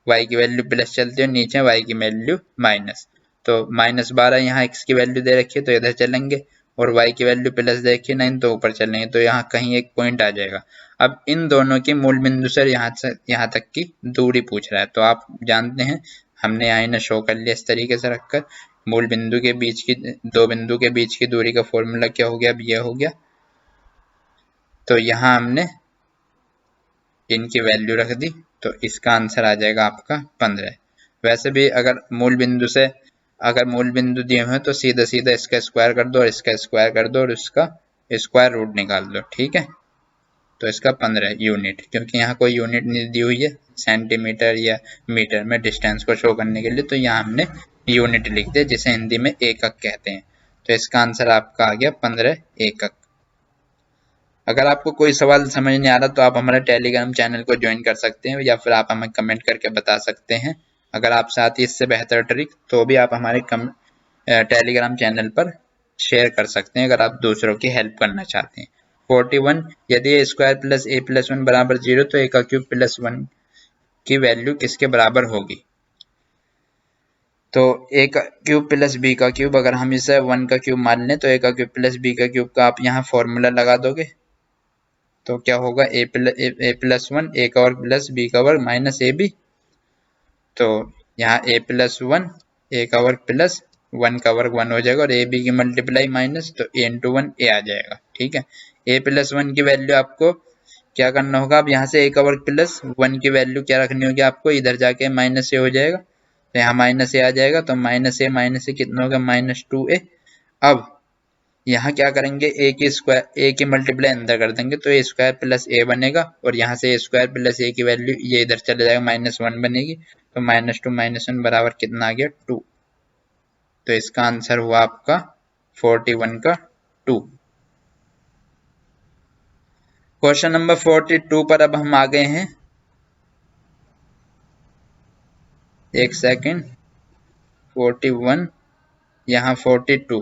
y की वैल्यू प्लस चलती है, नीचे y की वैल्यू माइनस। तो -12 यहाँ x की वैल्यू दे रखी है तो इधर चलेंगे, और y की वैल्यू प्लस दे रखी है 9 तो ऊपर चलेंगे, तो यहाँ कहीं एक पॉइंट आ जाएगा। अब इन दोनों की मूल बिंदु से यहाँ तक की दूरी पूछ रहा है, तो आप जानते हैं हमने यहाँ इन्हें शो कर लिया इस तरीके से रखकर। मूल बिंदु के बीच की, दो बिंदु के बीच की दूरी का फॉर्मूला क्या हो गया, अब ये हो गया। तो यहाँ हमने इनकी वैल्यू रख दी, तो इसका आंसर आ जाएगा आपका 15। वैसे भी अगर मूल बिंदु दिए हुए हैं तो सीधा सीधा इसका स्क्वायर कर दो और इसका स्क्वायर कर दो और इसका स्क्वायर रूट निकाल दो, ठीक है। तो इसका 15 यूनिट, क्योंकि यहाँ कोई यूनिट नहीं दी हुई है सेंटीमीटर या मीटर में डिस्टेंस को शो करने के लिए, तो यहाँ हमने यूनिट लिख दिया जिसे हिंदी में एकक कहते हैं। तो इसका आंसर आपका आ गया 15 एकक। अगर आपको कोई सवाल समझ नहीं आ रहा तो आप हमारे टेलीग्राम चैनल को ज्वाइन कर सकते हैं, या फिर आप हमें कमेंट करके बता सकते हैं। अगर आप साथ ही इससे बेहतर ट्रिक तो भी आप हमारे टेलीग्राम चैनल पर शेयर कर सकते हैं, अगर आप दूसरों की हेल्प करना चाहते हैं। 41 यदि a² + a + 1 बराबर 0 तो a³ + 1 की वैल्यू किसके बराबर होगी। तो a³ + b³ अगर हम इसे 1 का क्यूब मान लें तो a³ + b³ का आप यहाँ फॉर्मूला लगा दोगे, तो क्या होगा a + 1 a² + b² - ab। तो यहाँ a + 1 a² + 1 का वर्ग 1 हो जाएगा और ab की मल्टीप्लाई माइनस, तो a × 1 a आ जाएगा, ठीक है। a + 1 की वैल्यू आपको क्या करना होगा, अब यहाँ से a² + 1 की वैल्यू क्या रखनी होगी आपको, इधर जाके -a हो जाएगा, तो यहाँ -a आ जाएगा, तो -a कितना होगा -2a। अब यहाँ क्या करेंगे, a की मल्टीप्लाई अंदर कर देंगे तो a² + a बनेगा, और यहाँ से a² + a की वैल्यू ये इधर चले जाएगा -1 बनेगी, तो -2 - 1 बराबर कितना आ गया 2। तो इसका आंसर हुआ आपका 41 का 2। क्वेश्चन नंबर 42 पर अब हम आ गए हैं, एक सेकेंड, 41 यहाँ 42।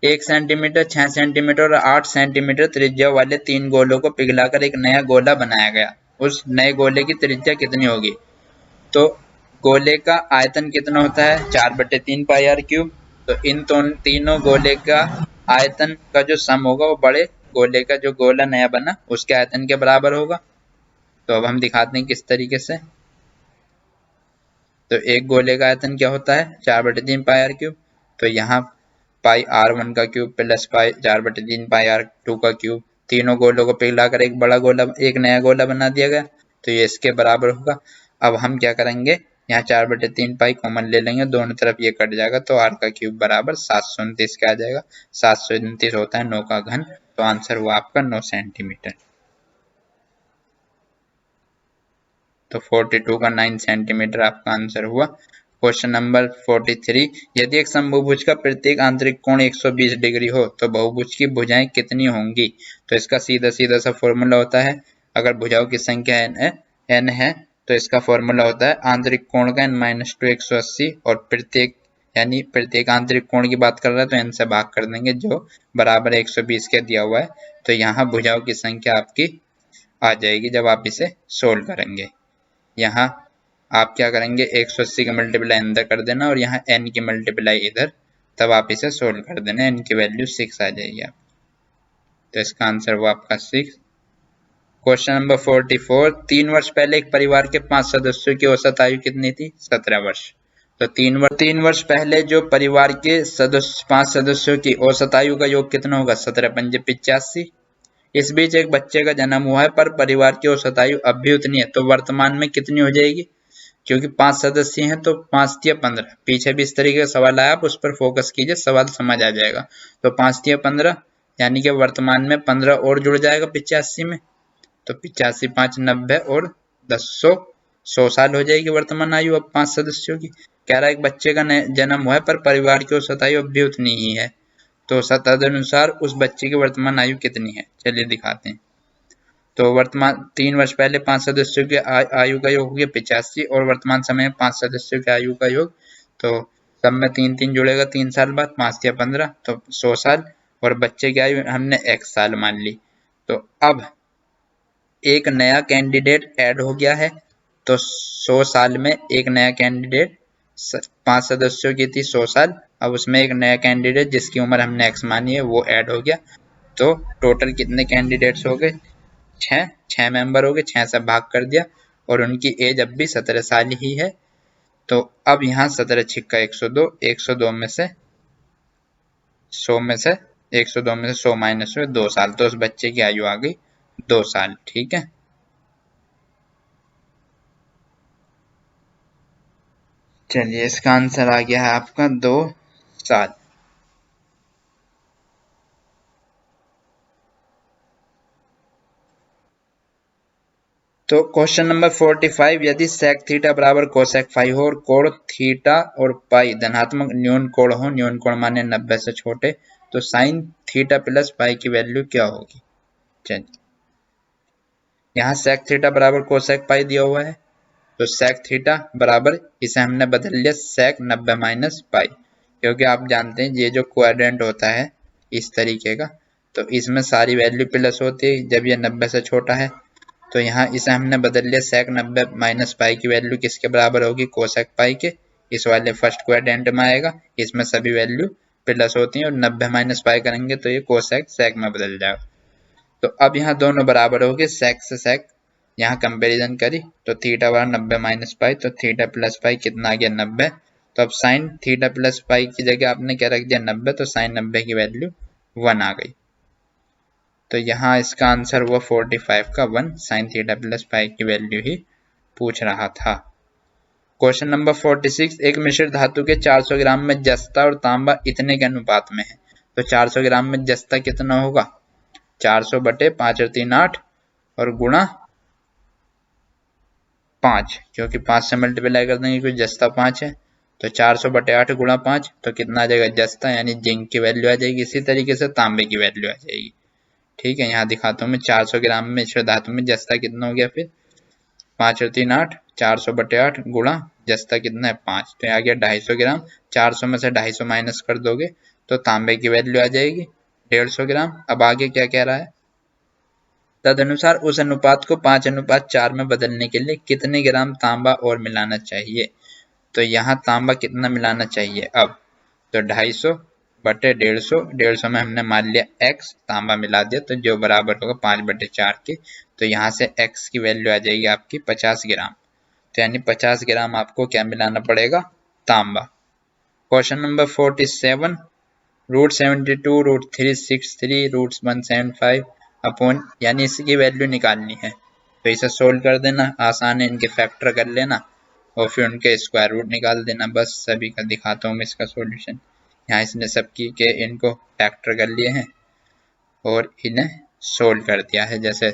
1 सेंटीमीटर, 6 सेंटीमीटर और 8 सेंटीमीटर त्रिज्या वाले 3 गोलों को पिघलाकर एक नया गोला बनाया गया। उस नए गोले की त्रिज्या कितनी होगी। तो गोले का आयतन कितना होता है 4/3 πr³। तो इन तीनों गोले का आयतन का जो सम होगा वो बड़े गोले का जो गोला नया बना उसके आयतन के बराबर होगा। तो अब हम दिखाते हैं किस तरीके से। तो एक गोले का आयतन क्या होता है 4/3 πr³। तो यहाँ πr1 का क्यूब प्लस 4/3 πr2 का क्यूब, तीनों गोलों को पिघलाकर एक बड़ा गोला, एक नया गोला बना दिया गया, तो ये इसके बराबर होगा। अब हम क्या करेंगे, यहाँ 4/3 पाई कॉमन ले लेंगे, दोनों तरफ ये कट जाएगा, तो r का क्यूब बराबर 729 का आ जाएगा। 729 होता है 9 का घन, तो आंसर हुआ आपका 9 सेंटीमीटर। तो 42 का 9 सेंटीमीटर आपका आंसर हुआ। क्वेश्चन नंबर 43, यदि एक समभुज का प्रत्येक आंतरिक कोण 120 डिग्री हो तो बहुभुज की भुजाएं कितनी होंगी। तो इसका सीधा सीधा सा फॉर्मूला होता है, अगर भुजाओं की संख्या n है तो इसका फॉर्मूला होता है आंतरिक कोण का n-2 180, और प्रत्येक आंतरिक कोण की बात कर रहा है तो n से भाग कर देंगे जो बराबर 120 के दिया हुआ है। तो यहाँ भुजाओं की संख्या आपकी आ जाएगी जब आप इसे सोल्व करेंगे। यहाँ आप क्या करेंगे 180 का मल्टीप्लाई अंदर कर देना और यहाँ n की मल्टीप्लाई इधर, तब आप इसे सोल्व कर देना, n की वैल्यू 6 आ जाएगी आप। तो इसका आंसर हुआ आपका 6। क्वेश्चन नंबर 44, 3 वर्ष पहले एक परिवार के 5 सदस्यों की औसत आयु कितनी थी? 17 वर्ष। तो 3 वर्ष पहले जो परिवार के 5 सदस्यों की औसत आयु का योग कितना होगा? 17 पंजे 85। इस बीच एक बच्चे का जन्म हुआ है पर परिवार की औसत आयु अब भी उतनी है, तो वर्तमान में कितनी हो जाएगी? क्योंकि 5 सदस्य हैं तो 5 तिया 15। पीछे भी इस तरीके का सवाल आया, आप उस पर फोकस कीजिए, सवाल समझ आ जाएगा। तो 5 तिया 15 यानी कि वर्तमान में 15 और जुड़ जाएगा 85 में, तो 85 5 90 और 10 100 साल हो जाएगी वर्तमान आयु अब 5 सदस्यों की। कह रहा है एक बच्चे का जन्म हुआ है पर परिवार की औसत आयु अब भी उतनी ही है, तो तदनुसार उस बच्चे की वर्तमान आयु कितनी है? चलिए दिखाते हैं। तो वर्तमान 3 वर्ष पहले 5 सदस्यों की आयु का योग हो गया 85 और वर्तमान समय में 5 सदस्यों की आयु का योग, तो सब में 3 3 जुड़ेगा 3 साल बाद, 5 या 15 तो 100 साल, और बच्चे की आयु हमने x साल मान ली। तो अब एक नया कैंडिडेट ऐड हो गया है, तो 100 साल में एक नया कैंडिडेट, 5 सदस्यों की थी 100 साल, अब उसमें एक नया कैंडिडेट जिसकी उम्र हमने x मानी है वो ऐड हो गया। तो टोटल कितने कैंडिडेट्स हो गए? 6 मेंबर हो गए, 6 से भाग कर दिया और उनकी एज अब भी 17 साल ही है। तो अब यहाँ 17 छिक्का 102, 102 में से 100 में से 102 में से 100 माइनस हुए 2 साल, तो उस बच्चे की आयु आ गई 2 साल। ठीक है, चलिए इसका आंसर आ गया है आपका 2 साल। तो क्वेश्चन नंबर 45, यदि सेक थीटा बराबर कोसेक फाई हो और कोण थीटा और पाई धनात्मक न्यून कोण हो, न्यून कोण माने 90 से छोटे, तो साइन थीटा प्लस पाई की वैल्यू क्या होगी? चलिए यहाँ सेक थीटा बराबर कोसेक पाई दिया हुआ है, तो सेक थीटा बराबर, इसे हमने बदल लिया सेक 90 माइनस पाई, क्योंकि आप जानते हैं ये जो क्वाड्रेंट होता है इस तरीके का, तो इसमें सारी वैल्यू प्लस होती है जब ये 90 से छोटा है। तो यहाँ इसे हमने बदल लिया सेक 90 माइनस पाई की वैल्यू किसके बराबर होगी? कोसेक पाई के। इस वाले फर्स्ट क्वाड्रेंट में आएगा, इसमें सभी वैल्यू प्लस होती है और 90 माइनस पाई करेंगे तो ये कोसेक सेक में बदल जाएगा। तो अब यहाँ दोनों बराबर हो गए, सेक से सेक यहाँ कंपैरिजन करी तो थीटा बराबर 90 माइनस पाई, तो थीटा प्लस पाई कितना आ गया? 90। तो अब साइन थीटा प्लस पाई की जगह आपने क्या रख दिया? 90, तो साइन 90 की वैल्यू 1 आ गई। तो यहाँ इसका आंसर हुआ 45 का 1, साइन थीटा प्लस पाई की वैल्यू ही पूछ रहा था। क्वेश्चन नंबर 46, एक मिश्र धातु के 400 ग्राम में जस्ता और तांबा इतने के अनुपात में है, तो 400 ग्राम में जस्ता कितना होगा? 400 बटे 5 और 3 8 और गुणा 5, क्योंकि 5 से मल्टीप्लाई कर देंगे क्योंकि जस्ता 5 है, तो 400 बटे 8 गुणा 5 तो कितना आ जाएगा? जस्ता यानी जिंक की वैल्यू आ जाएगी। इसी तरीके से तांबे की वैल्यू आ जाएगी। ठीक है, यहाँ दिखाता हूँ मैं 400 ग्राम में मिश्र धातु में जस्ता कितना हो गया, फिर 5 और 3 8, 400 बटे 8 गुणा जस्ता कितना है 5, तो आ गया 250 ग्राम। 400 में से 250 माइनस कर दोगे तो तांबे की वैल्यू आ जाएगी 150 ग्राम। अब आगे क्या कह रहा है? तदनुसार उस अनुपात को 5:4 में बदलने के लिए कितने ग्राम तांबा और मिलाना चाहिए? तो यहाँ तांबा कितना मिलाना चाहिए अब? तो 250 बटे 150, 150 में हमने मान लिया x, तांबा मिला दिया तो जो बराबर होगा 5/4 के, तो यहाँ से x की वैल्यू आ जाएगी आपकी 50 ग्राम। तो यानी 50 ग्राम आपको क्या मिलाना पड़ेगा? तांबा। क्वेश्चन नंबर 47, √72, √363, √175 अपॉन, यानी इसकी वैल्यू निकालनी है, तो इसे सोल्व कर देना, आसान है, इनके फैक्टर कर लेना और फिर उनके स्क्वायर रूट निकाल देना। बस सभी का दिखाता हूँ मैं इसका सॉल्यूशन। यहाँ इसने सबकी के इनको फैक्टर कर लिए हैं और इन्हें सोल्व कर दिया है। जैसे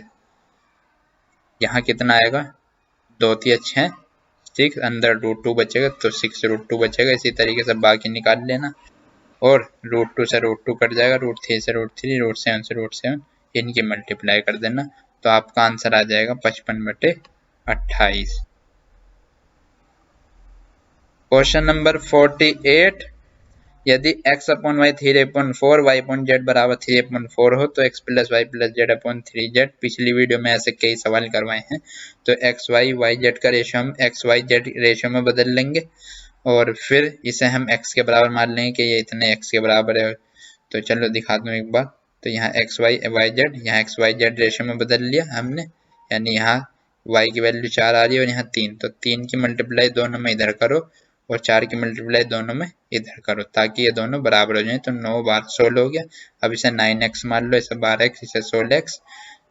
यहाँ कितना आएगा? 2 3 6 6, अंदर √2 बचेगा तो 6 √2 बचेगा। इसी तरीके से बाकी निकाल लेना और √2 से √2 कट जाएगा, √3 से √3, √7 से √7, इनकी मल्टीप्लाई कर देना तो आपका आंसर आ जाएगा 55/28। क्वेश्चन नंबर 48, यदि x/y 3/4, y/z बराबर 3/4 हो तो x + y + z/3z। पिछली वीडियो में ऐसे कई सवाल करवाए हैं, तो x y y z का रेशियो हम x y z रेशियो में बदल लेंगे और फिर इसे हम x के बराबर मान लेंगे कि ये इतने x के बराबर है। तो चलो दिखाता हूँ एक बार। तो यहाँ x y y z, यहाँ x y z रेशियो में बदल लिया हमने, यानी यहाँ y की वैल्यू 4 आ रही है और यहाँ 3, तो 3 की मल्टीप्लाई दोनों में इधर करो और 4 की मल्टीप्लाई दोनों में इधर करो ताकि ये दोनों बराबर हो जाए। तो 9 बार 16 हो गया। अब इसे 9x मान लो, इसे 12x, इसे 16x।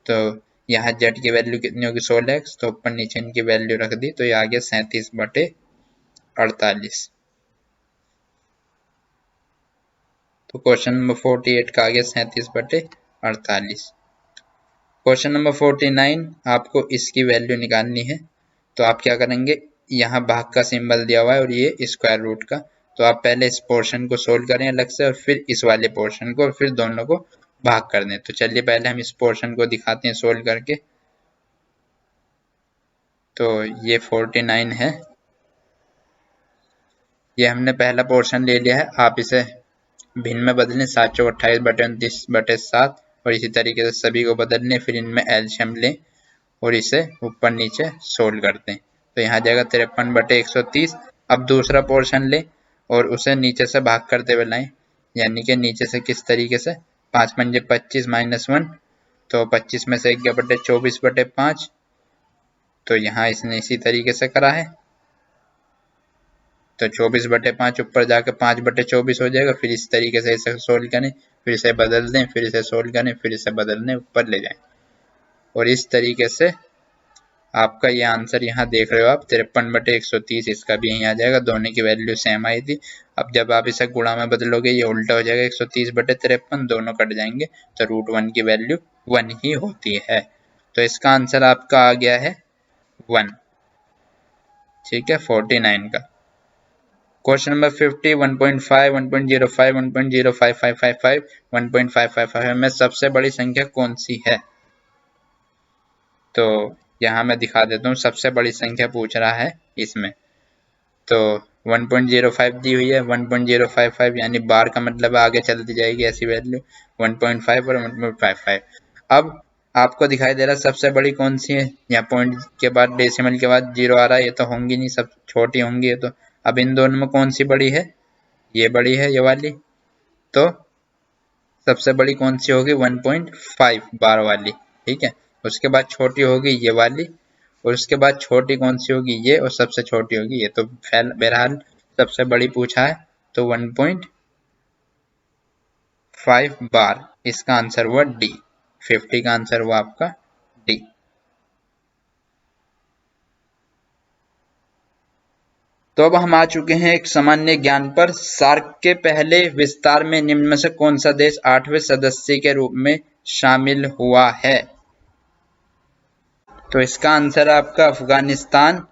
तो यहाँ z की वैल्यू कितनी होगी 16x, तो ऊपर नीचे इनकी वैल्यू रख दी, तो ये आ गया 37/48। तो क्वेश्चन नंबर 48 का आ गया 37/48। क्वेश्चन नंबर 49, आपको इसकी वैल्यू निकालनी है। तो आप क्या करेंगे, यहाँ भाग का सिंबल दिया हुआ है और ये स्क्वायर रूट का, तो आप पहले इस पोर्शन को सोल्व करें अलग से और फिर इस वाले पोर्शन को और फिर दोनों को भाग कर दें। तो चलिए पहले हम इस पोर्शन को दिखाते हैं सोल्व करके। तो ये 49 है, ये हमने पहला पोर्शन ले लिया है। आप इसे भिन्न में बदलें, 7/28/29/7 और इसी तरीके से सभी को बदल लें, फिर इनमें एलसीएम लें और इसे ऊपर नीचे सोल्व करते हैं। तो यहाँ जाएगा 53/130। अब दूसरा पोर्शन लें और उसे नीचे से भाग करते हुए लाएं, यानी कि नीचे से किस तरीके से, 5×5 = 25 -1, तो 25 में से 1 गया बटे 24/5। तो यहाँ इसने इसी तरीके से करा है, तो 24/5 ऊपर जाकर 5/24 हो जाएगा। फिर इस तरीके से इसे सोल्व करें, फिर इसे बदल दें, फिर इसे सोल्व करें, फिर इसे बदल दें, ऊपर ले जाएं और इस तरीके से आपका ये आंसर यहाँ देख रहे हो आप 53/130, इसका भी यहीं आ जाएगा। दोनों की वैल्यू सेम आई थी। अब जब आप इसे गुणा में बदलोगे ये उल्टा हो जाएगा, 130/53, दोनों कट जाएंगे, तो √1 की वैल्यू 1 ही होती है। तो इसका आंसर आपका आ गया है 1। ठीक है, 49 का। क्वेश्चन नंबर 50, 1.5, 1.05, 1.05555, 1.555 में सबसे बड़ी संख्या कौन सी है? तो यहाँ मैं दिखा देता हूँ, सबसे बड़ी संख्या पूछ रहा है इसमें। तो 1.05 दी हुई है, 1.055 यानी बार का मतलब आगे चलती जाएगी ऐसी वैल्यू, 1.5 और 1.55। अब आपको दिखाई दे रहा है सबसे बड़ी कौन सी है, यहाँ पॉइंट के बाद डेसिमल के बाद 0 आ रहा है, ये तो होंगी नहीं, सब छोटी होंगी ये तो। अब इन दोनों में कौन सी बड़ी है, ये बड़ी है ये वाली, तो सबसे बड़ी कौन सी होगी 1.5 बार वाली। ठीक है, उसके बाद छोटी होगी ये वाली और उसके बाद छोटी कौन सी होगी ये, और सबसे छोटी होगी ये। तो बहरहाल सबसे बड़ी पूछा है तो 1.5 बार, इसका आंसर हुआ डी। 50 का आंसर हुआ आपका डी। तो अब हम आ चुके हैं एक सामान्य ज्ञान पर। सार्क के पहले विस्तार में निम्न में से कौन सा देश 8वें सदस्य के रूप में शामिल हुआ है? तो इसका आंसर आपका अफगानिस्तान।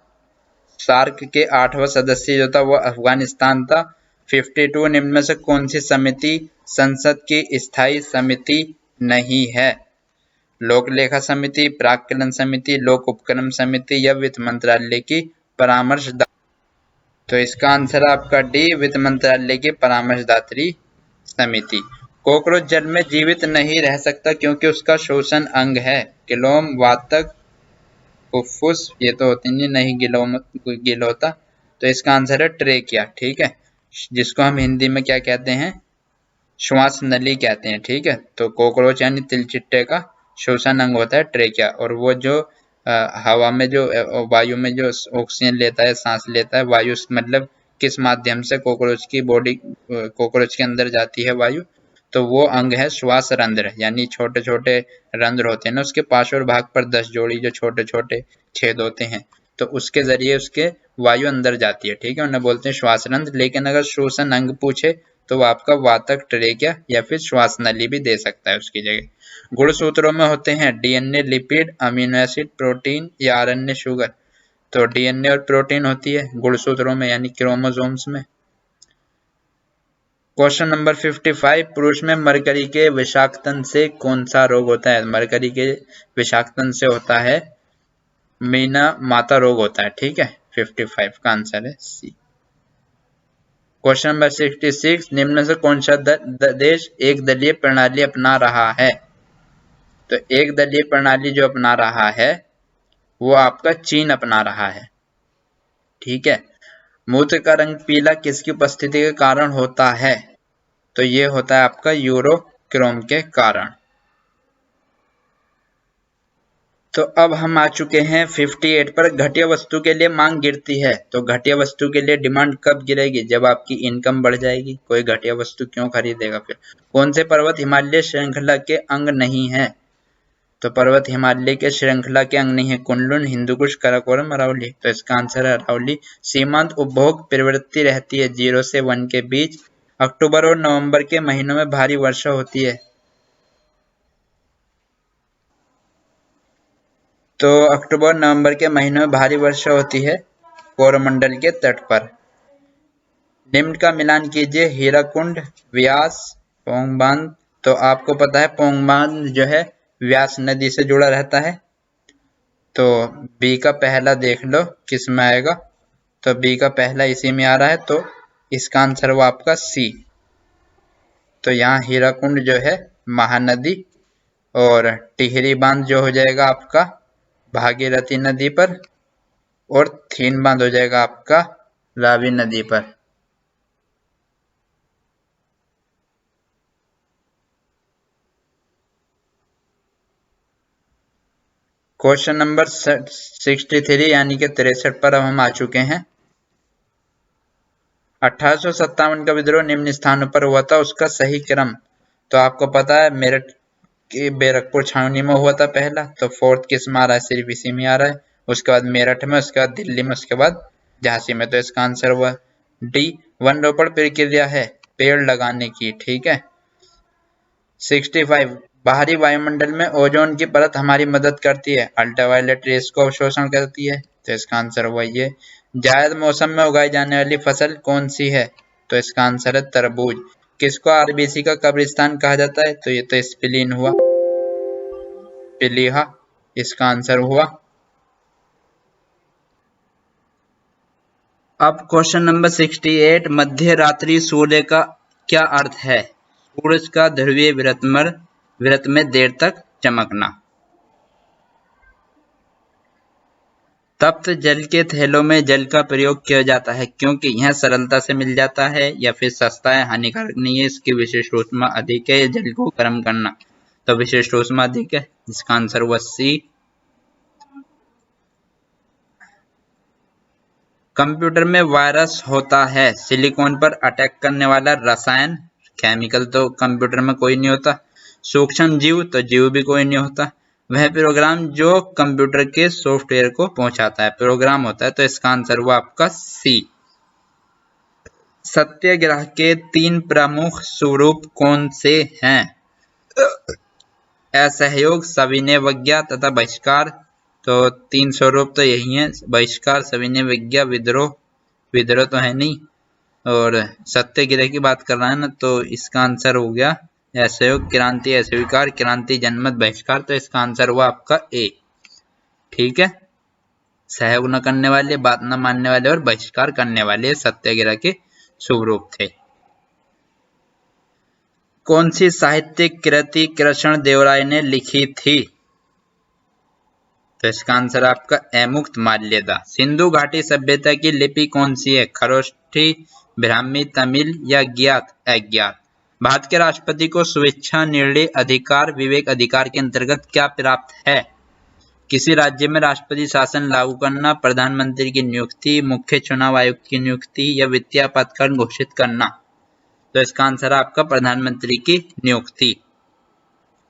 सार्क के 8वां सदस्य जो था वो अफगानिस्तान था। 52, निम्न में से कौन सी समिति संसद की स्थायी समिति नहीं है? लोक लेखा समिति, प्राक्कलन समिति, लोक उपक्रम समिति या वित्त मंत्रालय की परामर्शदात्री। तो इसका आंसर आपका डी, वित्त मंत्रालय की परामर्शदात्री समिति। कॉकरोच जल में जीवित नहीं रह सकता क्योंकि उसका श्वसन अंग है किलोम, वातक, फुफ्फुस, ये तो होते नहीं गिल होता। तो इसका आंसर है ट्रेकिया। ठीक है, जिसको हम हिंदी में क्या कहते हैं, श्वास नली कहते हैं। ठीक है, तो कॉकरोच यानी तिलचिट्टे का श्वसन अंग होता है ट्रेकिया, और वो जो हवा में जो वायु में जो ऑक्सीजन लेता है, सांस लेता है, वायु मतलब किस माध्यम से कॉकरोच की बॉडी, कॉकरोच के अंदर जाती है वायु, तो वो अंग है श्वास रंध्र, यानी छोटे छोटे रंध्र होते हैं ना उसके पार्श्व भाग पर 10 जोड़ी जो छोटे छोटे छेद होते हैं, तो उसके जरिए उसके वायु अंदर जाती है। ठीक है, उन्हें बोलते हैं श्वास रंध्र। लेकिन अगर श्वसन अंग पूछे तो वो आपका वातक, ट्रेकिया या फिर श्वास नली भी दे सकता है उसकी जगह। गुणसूत्रों में होते हैं DNA, lipid, amino acid, protein या आरएनए, शुगर। तो डीएनए और प्रोटीन होती है गुणसूत्रों में यानी क्रोमोसोम्स में। क्वेश्चन नंबर 55, पुरुष में मरकरी के विषाक्तन से कौन सा रोग होता है? मरकरी के विषाक्तन से होता है मीना माता रोग होता है। ठीक है, 55 का आंसर है सी। क्वेश्चन नंबर 66, निम्न से कौन सा देश एक दलीय प्रणाली अपना रहा है? तो एक दलीय प्रणाली जो अपना रहा है वो आपका चीन अपना रहा है। ठीक है, मूत्र का रंग पीला किसकी उपस्थिति के कारण होता है? तो ये होता है आपका यूरोक्रोम के कारण। तो अब हम आ चुके हैं 58 पर। घटिया वस्तु के लिए मांग गिरती है। तो घटिया वस्तु के लिए डिमांड कब गिरेगी? जब आपकी इनकम बढ़ जाएगी। कोई घटिया वस्तु क्यों खरीदेगा फिर? कौन से पर्वत हिमालय श्रृंखला के अंग नहीं है? तो पर्वत हिमालय के श्रृंखला के अंग नहीं है। कुनलुन, हिंदुकुश, काराकोरम, अरावली। तो इसका आंसर है अरावली। सीमांत उपभोग प्रवृत्ति रहती है 0 से 1 के बीच। अक्टूबर और नवंबर के महीनों में भारी वर्षा होती है। तो अक्टूबर नवंबर के महीनों में भारी वर्षा होती है कोरोमंडल के तट पर। निम्न का मिलान कीजिए। हीराकुंड, व्यास, पोंग बांध। तो आपको पता है पोंग बांध जो है व्यास नदी से जुड़ा रहता है। तो बी का पहला देख लो किस में आएगा। तो बी का पहला इसी में आ रहा है। तो इसका आंसर हुआ आपका सी। तो यहाँ हीराकुंड जो है महानदी और टिहरी बांध जो हो जाएगा आपका भागीरथी नदी पर और थीन बांध हो जाएगा आपका रावी नदी पर। क्वेश्चन नंबर 63 यानी कि 63 पर अब हम आ चुके हैं। 1857 का विद्रोह निम्न स्थानों पर हुआ था, उसका सही क्रम। तो आपको पता है मेरठ की बैरकपुर छावनी में हुआ था पहला। तो फोर्थ किस में आ रहा है? सिर्फ इसी में आ रहा है। उसके बाद मेरठ में, उसके बाद दिल्ली में, उसके बाद झांसी में। तो इसका आंसर हुआ डी। वन रोपण प्रक्रिया है पेड़ लगाने की। ठीक है। 65 बाहरी वायुमंडल में ओजोन की परत हमारी मदद करती है, अल्ट्रावायलेट रेस को अवशोषण करती है। तो इसका आंसर हुआ ये। जायद मौसम में उगाई जाने वाली फसल कौन सी है? तो इसका आंसर है तरबूज। किसको आरबीसी का कब्रिस्तान कहा जाता है? तो ये तो स्प्लीन हुआ, पिलीहा इसका आंसर हुआ। अब क्वेश्चन नंबर 68 मध्य रात्रि सूर्य का क्या अर्थ है? सूरज का ध्रुवीय वृत्त में देर तक चमकना। तप्त जल के थैलों में जल का प्रयोग किया जाता है क्योंकि यह सरलता से मिल जाता है या फिर सस्ता है, हानिकारक नहीं है, इसकी विशिष्ट ऊष्मा अधिक है, जल को गर्म करना। तो विशिष्ट ऊष्मा अधिक है, इसका आंसर हुआ सी। कंप्यूटर में वायरस होता है सिलिकॉन पर अटैक करने वाला रसायन, केमिकल तो कंप्यूटर में कोई नहीं होता। सूक्ष्म जीव, तो जीव भी कोई नहीं होता। वह प्रोग्राम जो कंप्यूटर के सॉफ्टवेयर को पहुंचाता है, प्रोग्राम होता है। तो इसका आंसर हुआ आपका सी। सत्याग्रह के 3 प्रमुख स्वरूप कौन से हैं? असहयोग, सविनय अवज्ञा तथा बहिष्कार। तो 3 स्वरूप तो यही है, बहिष्कार, सविनय अवज्ञा, विद्रोह। विद्रोह तो है नहीं। और सत्याग्रह की बात कर रहा है ना, तो इसका आंसर हो गया असहयोग, क्रांति अस्वीकार, क्रांति जनमत, बहिष्कार। तो इसका आंसर हुआ आपका ए। ठीक है। सहयोग न करने वाले, बात न मानने वाले और बहिष्कार करने वाले सत्याग्रह के स्वरूप थे। कौन सी साहित्यिक कृति कृष्ण देवराय ने लिखी थी? तो इसका आंसर आपका एमुक्त माल्यदा। सिंधु घाटी सभ्यता की लिपि कौन सी है? खरोष्ठी, ब्राह्मी, तमिल या ज्ञात अज्ञात। भारत के राष्ट्रपति को स्वेच्छा निर्णय अधिकार विवेक अधिकार के अंतर्गत क्या प्राप्त है? किसी राज्य में राष्ट्रपति शासन लागू करना, प्रधानमंत्री की नियुक्ति, मुख्य चुनाव आयुक्त की नियुक्ति या वित्तीय आपातकाल घोषित करना। तो इसका आंसर है आपका प्रधानमंत्री की नियुक्ति।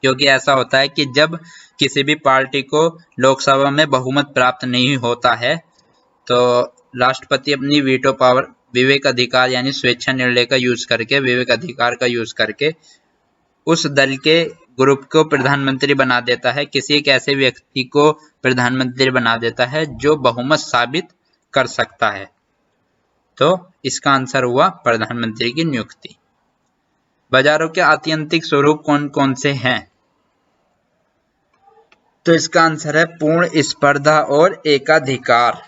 क्योंकि ऐसा होता है कि जब किसी भी पार्टी को लोकसभा में बहुमत प्राप्त नहीं होता है तो राष्ट्रपति अपनी वीटो पावर, विवेक अधिकार यानी स्वेच्छा निर्णय का यूज करके, विवेक अधिकार का यूज करके उस दल के ग्रुप को प्रधानमंत्री बना देता है, किसी एक ऐसे व्यक्ति को प्रधानमंत्री बना देता है जो बहुमत साबित कर सकता है। तो इसका आंसर हुआ प्रधानमंत्री की नियुक्ति। बाजारों के आत्यंतिक स्वरूप कौन कौन से हैं? तो इसका आंसर है पूर्ण स्पर्धा और एकाधिकार।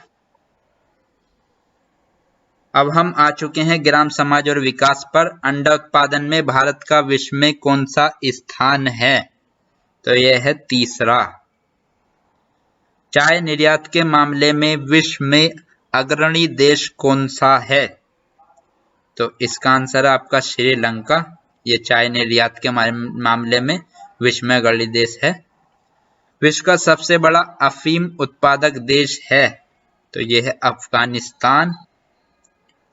अब हम आ चुके हैं ग्राम समाज और विकास पर। अंडा उत्पादन में भारत का विश्व में कौन सा स्थान है? तो यह है तीसरा। चाय निर्यात के मामले में विश्व में अग्रणी देश कौन सा है? तो इसका आंसर है आपका श्रीलंका। ये चाय निर्यात के मामले में विश्व में अग्रणी देश है। विश्व का सबसे बड़ा अफीम उत्पादक देश है, तो ये है अफगानिस्तान।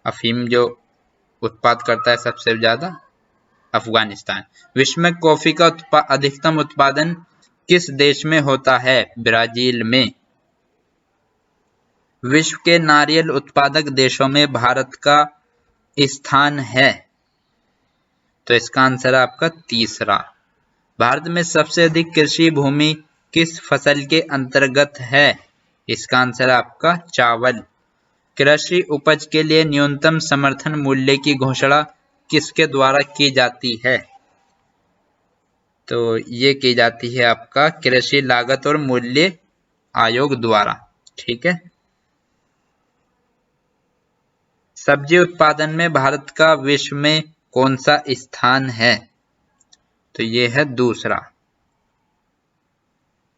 अफीम जो उत्पाद करता है सबसे ज्यादा अफगानिस्तान। विश्व में कॉफी का अधिकतम उत्पादन किस देश में होता है? ब्राजील में। विश्व के नारियल उत्पादक देशों में भारत का स्थान है, तो इसका आंसर है आपका तीसरा। भारत में सबसे अधिक कृषि भूमि किस फसल के अंतर्गत है? इसका आंसर है आपका चावल। कृषि उपज के लिए न्यूनतम समर्थन मूल्य की घोषणा किसके द्वारा की जाती है? तो ये की जाती है आपका कृषि लागत और मूल्य आयोग द्वारा। ठीक है। सब्जी उत्पादन में भारत का विश्व में कौन सा स्थान है? तो ये है दूसरा।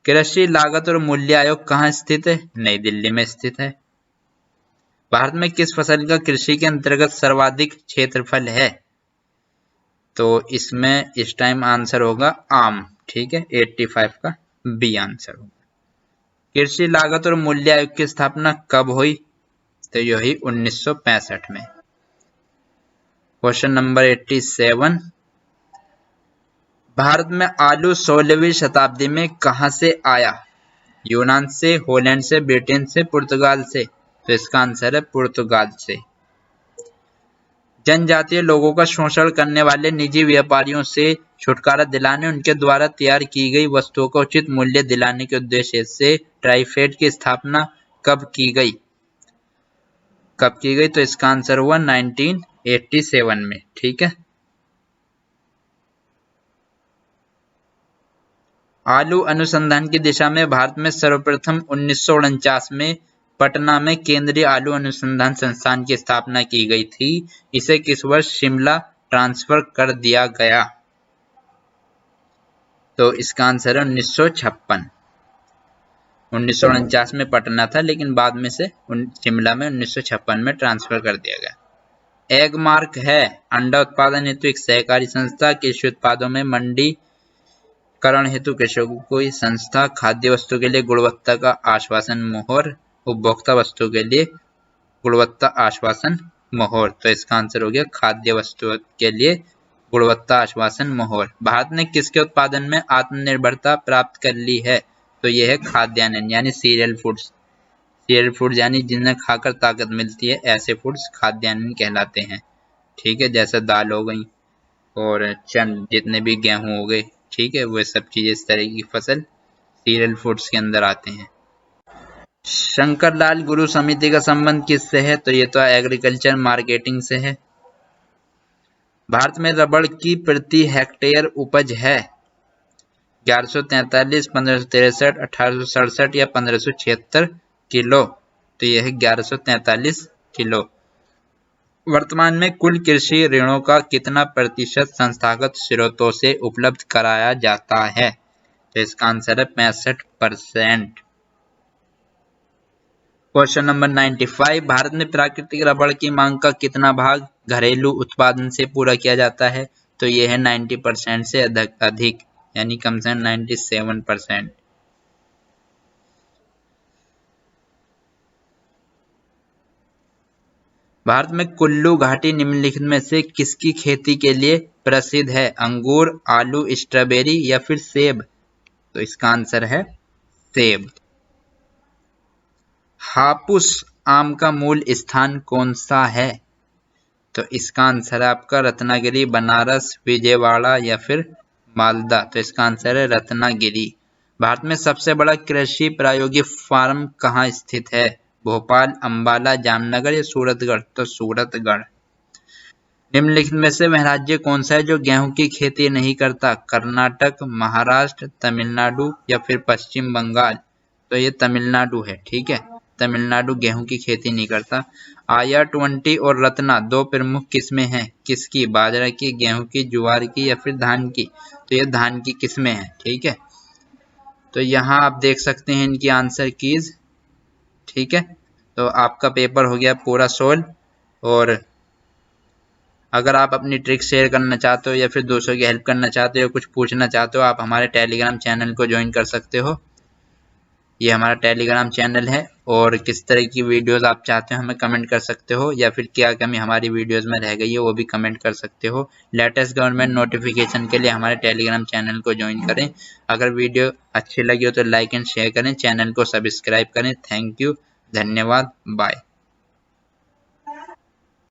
कृषि लागत और मूल्य आयोग कहाँ स्थित है? नई दिल्ली में स्थित है। भारत में किस फसल का कृषि के अंतर्गत सर्वाधिक क्षेत्रफल है? तो इसमें इस टाइम आंसर होगा आम। ठीक है, 85 का बी आंसर होगा। कृषि लागत और मूल्य आयोग की स्थापना कब हुई? तो ये हुई 1965 में। क्वेश्चन नंबर 87, भारत में आलू 16वीं शताब्दी में कहां से आया? यूनान से, हॉलैंड से, ब्रिटेन से, पुर्तगाल से? तो इसका आंसर है पुर्तगाल से। जनजातीय लोगों का शोषण करने वाले निजी व्यापारियों से छुटकारा दिलाने, उनके द्वारा तैयार की गई वस्तुओं का उचित मूल्य दिलाने के उद्देश्य से ट्राइफेड की स्थापना कब की गई? तो इसका आंसर हुआ 1987 में। ठीक है। आलू अनुसंधान की दिशा में भारत में सर्वप्रथम 1949 में पटना में केंद्रीय आलू अनुसंधान संस्थान की स्थापना की गई थी। इसे किस वर्ष शिमला ट्रांसफर कर दिया गया? तो इसका आंसर है 1956। 1949 में पटना था, लेकिन बाद में से शिमला में 1956 में ट्रांसफर कर दिया गया। एग मार्क है अंडा उत्पादन हेतु एक सहकारी संस्था, कृषि उत्पादों में मंडीकरण हेतु कृषकों की संस्था, खाद्य वस्तु के लिए गुणवत्ता का आश्वासन मोहर, उपभोक्ता वस्तु के लिए गुणवत्ता आश्वासन मोहर। तो इसका आंसर हो गया खाद्य वस्तु के लिए गुणवत्ता आश्वासन मोहर। भारत ने किसके उत्पादन में आत्मनिर्भरता प्राप्त कर ली है? तो यह है खाद्यान्न यानी सीरियल फूड्स। सीरियल फूड्स यानी जिन्हें खाकर ताकत मिलती है, ऐसे फूड्स खाद्यान्न कहलाते हैं। ठीक है, जैसे दाल हो गई और चन्न, जितने भी गेहूं हो गए, ठीक है, वो सब चीजें इस तरह की फसल सीरियल फूड्स के अंदर आते हैं। शंकरलाल गुरु समिति का संबंध किससे है? तो ये तो एग्रीकल्चर मार्केटिंग से है। भारत में रबड़ की प्रति हेक्टेयर उपज है 1143, 1563, 1867 या 1576 किलो। तो यह है 1143 किलो। वर्तमान में कुल कृषि ऋणों का कितना प्रतिशत संस्थागत स्रोतों से उपलब्ध कराया जाता है? तो इसका आंसर है 65%। क्वेश्चन नंबर 95, भारत में प्राकृतिक रबड़ की मांग का कितना भाग घरेलू उत्पादन से पूरा किया जाता है? तो यह है 90% से अधिक, यानी कम से कम 97%। भारत में कुल्लू घाटी निम्नलिखित में से किसकी खेती के लिए प्रसिद्ध है? अंगूर, आलू, स्ट्रॉबेरी या फिर सेब? तो इसका आंसर है सेब। हापुस आम का मूल स्थान कौन सा है? तो इसका आंसर है आपका रत्नागिरी, बनारस, विजयवाड़ा या फिर मालदा। तो इसका आंसर है रत्नागिरी। भारत में सबसे बड़ा कृषि प्रायोगिक फार्म कहाँ स्थित है? भोपाल, अंबाला, जामनगर या सूरतगढ़? तो सूरतगढ़। निम्नलिखित में से वह राज्य कौन सा है जो गेहूं की खेती नहीं करता? कर्नाटक, महाराष्ट्र, तमिलनाडु या फिर पश्चिम बंगाल? तो ये तमिलनाडु है। ठीक है, तमिलनाडु गेहूं की खेती नहीं करता। IR-20 और रत्ना दो प्रमुख किस्में हैं किसकी? बाजरा की, गेहूं की, ज्वार की या फिर धान की? तो ये धान की किस्में हैं। ठीक है, तो यहाँ आप देख सकते हैं इनकी आंसर कीज। ठीक है, तो आपका पेपर हो गया पूरा सोल्व। और अगर आप अपनी ट्रिक शेयर करना चाहते हो या फिर दूसरों की हेल्प करना चाहते हो, कुछ पूछना चाहते हो, आप हमारे टेलीग्राम चैनल को ज्वाइन कर सकते हो। ये हमारा टेलीग्राम चैनल है। और किस तरह की वीडियोस आप चाहते हो हमें कमेंट कर सकते हो, या फिर क्या कमी हमारी वीडियोस में रह गई है वो भी कमेंट कर सकते हो। लेटेस्ट गवर्नमेंट नोटिफिकेशन के लिए हमारे टेलीग्राम चैनल को ज्वाइन करें। अगर वीडियो अच्छी लगी हो तो लाइक एंड शेयर करें, चैनल को सब्सक्राइब करें। थैंक यू, धन्यवाद, बाय।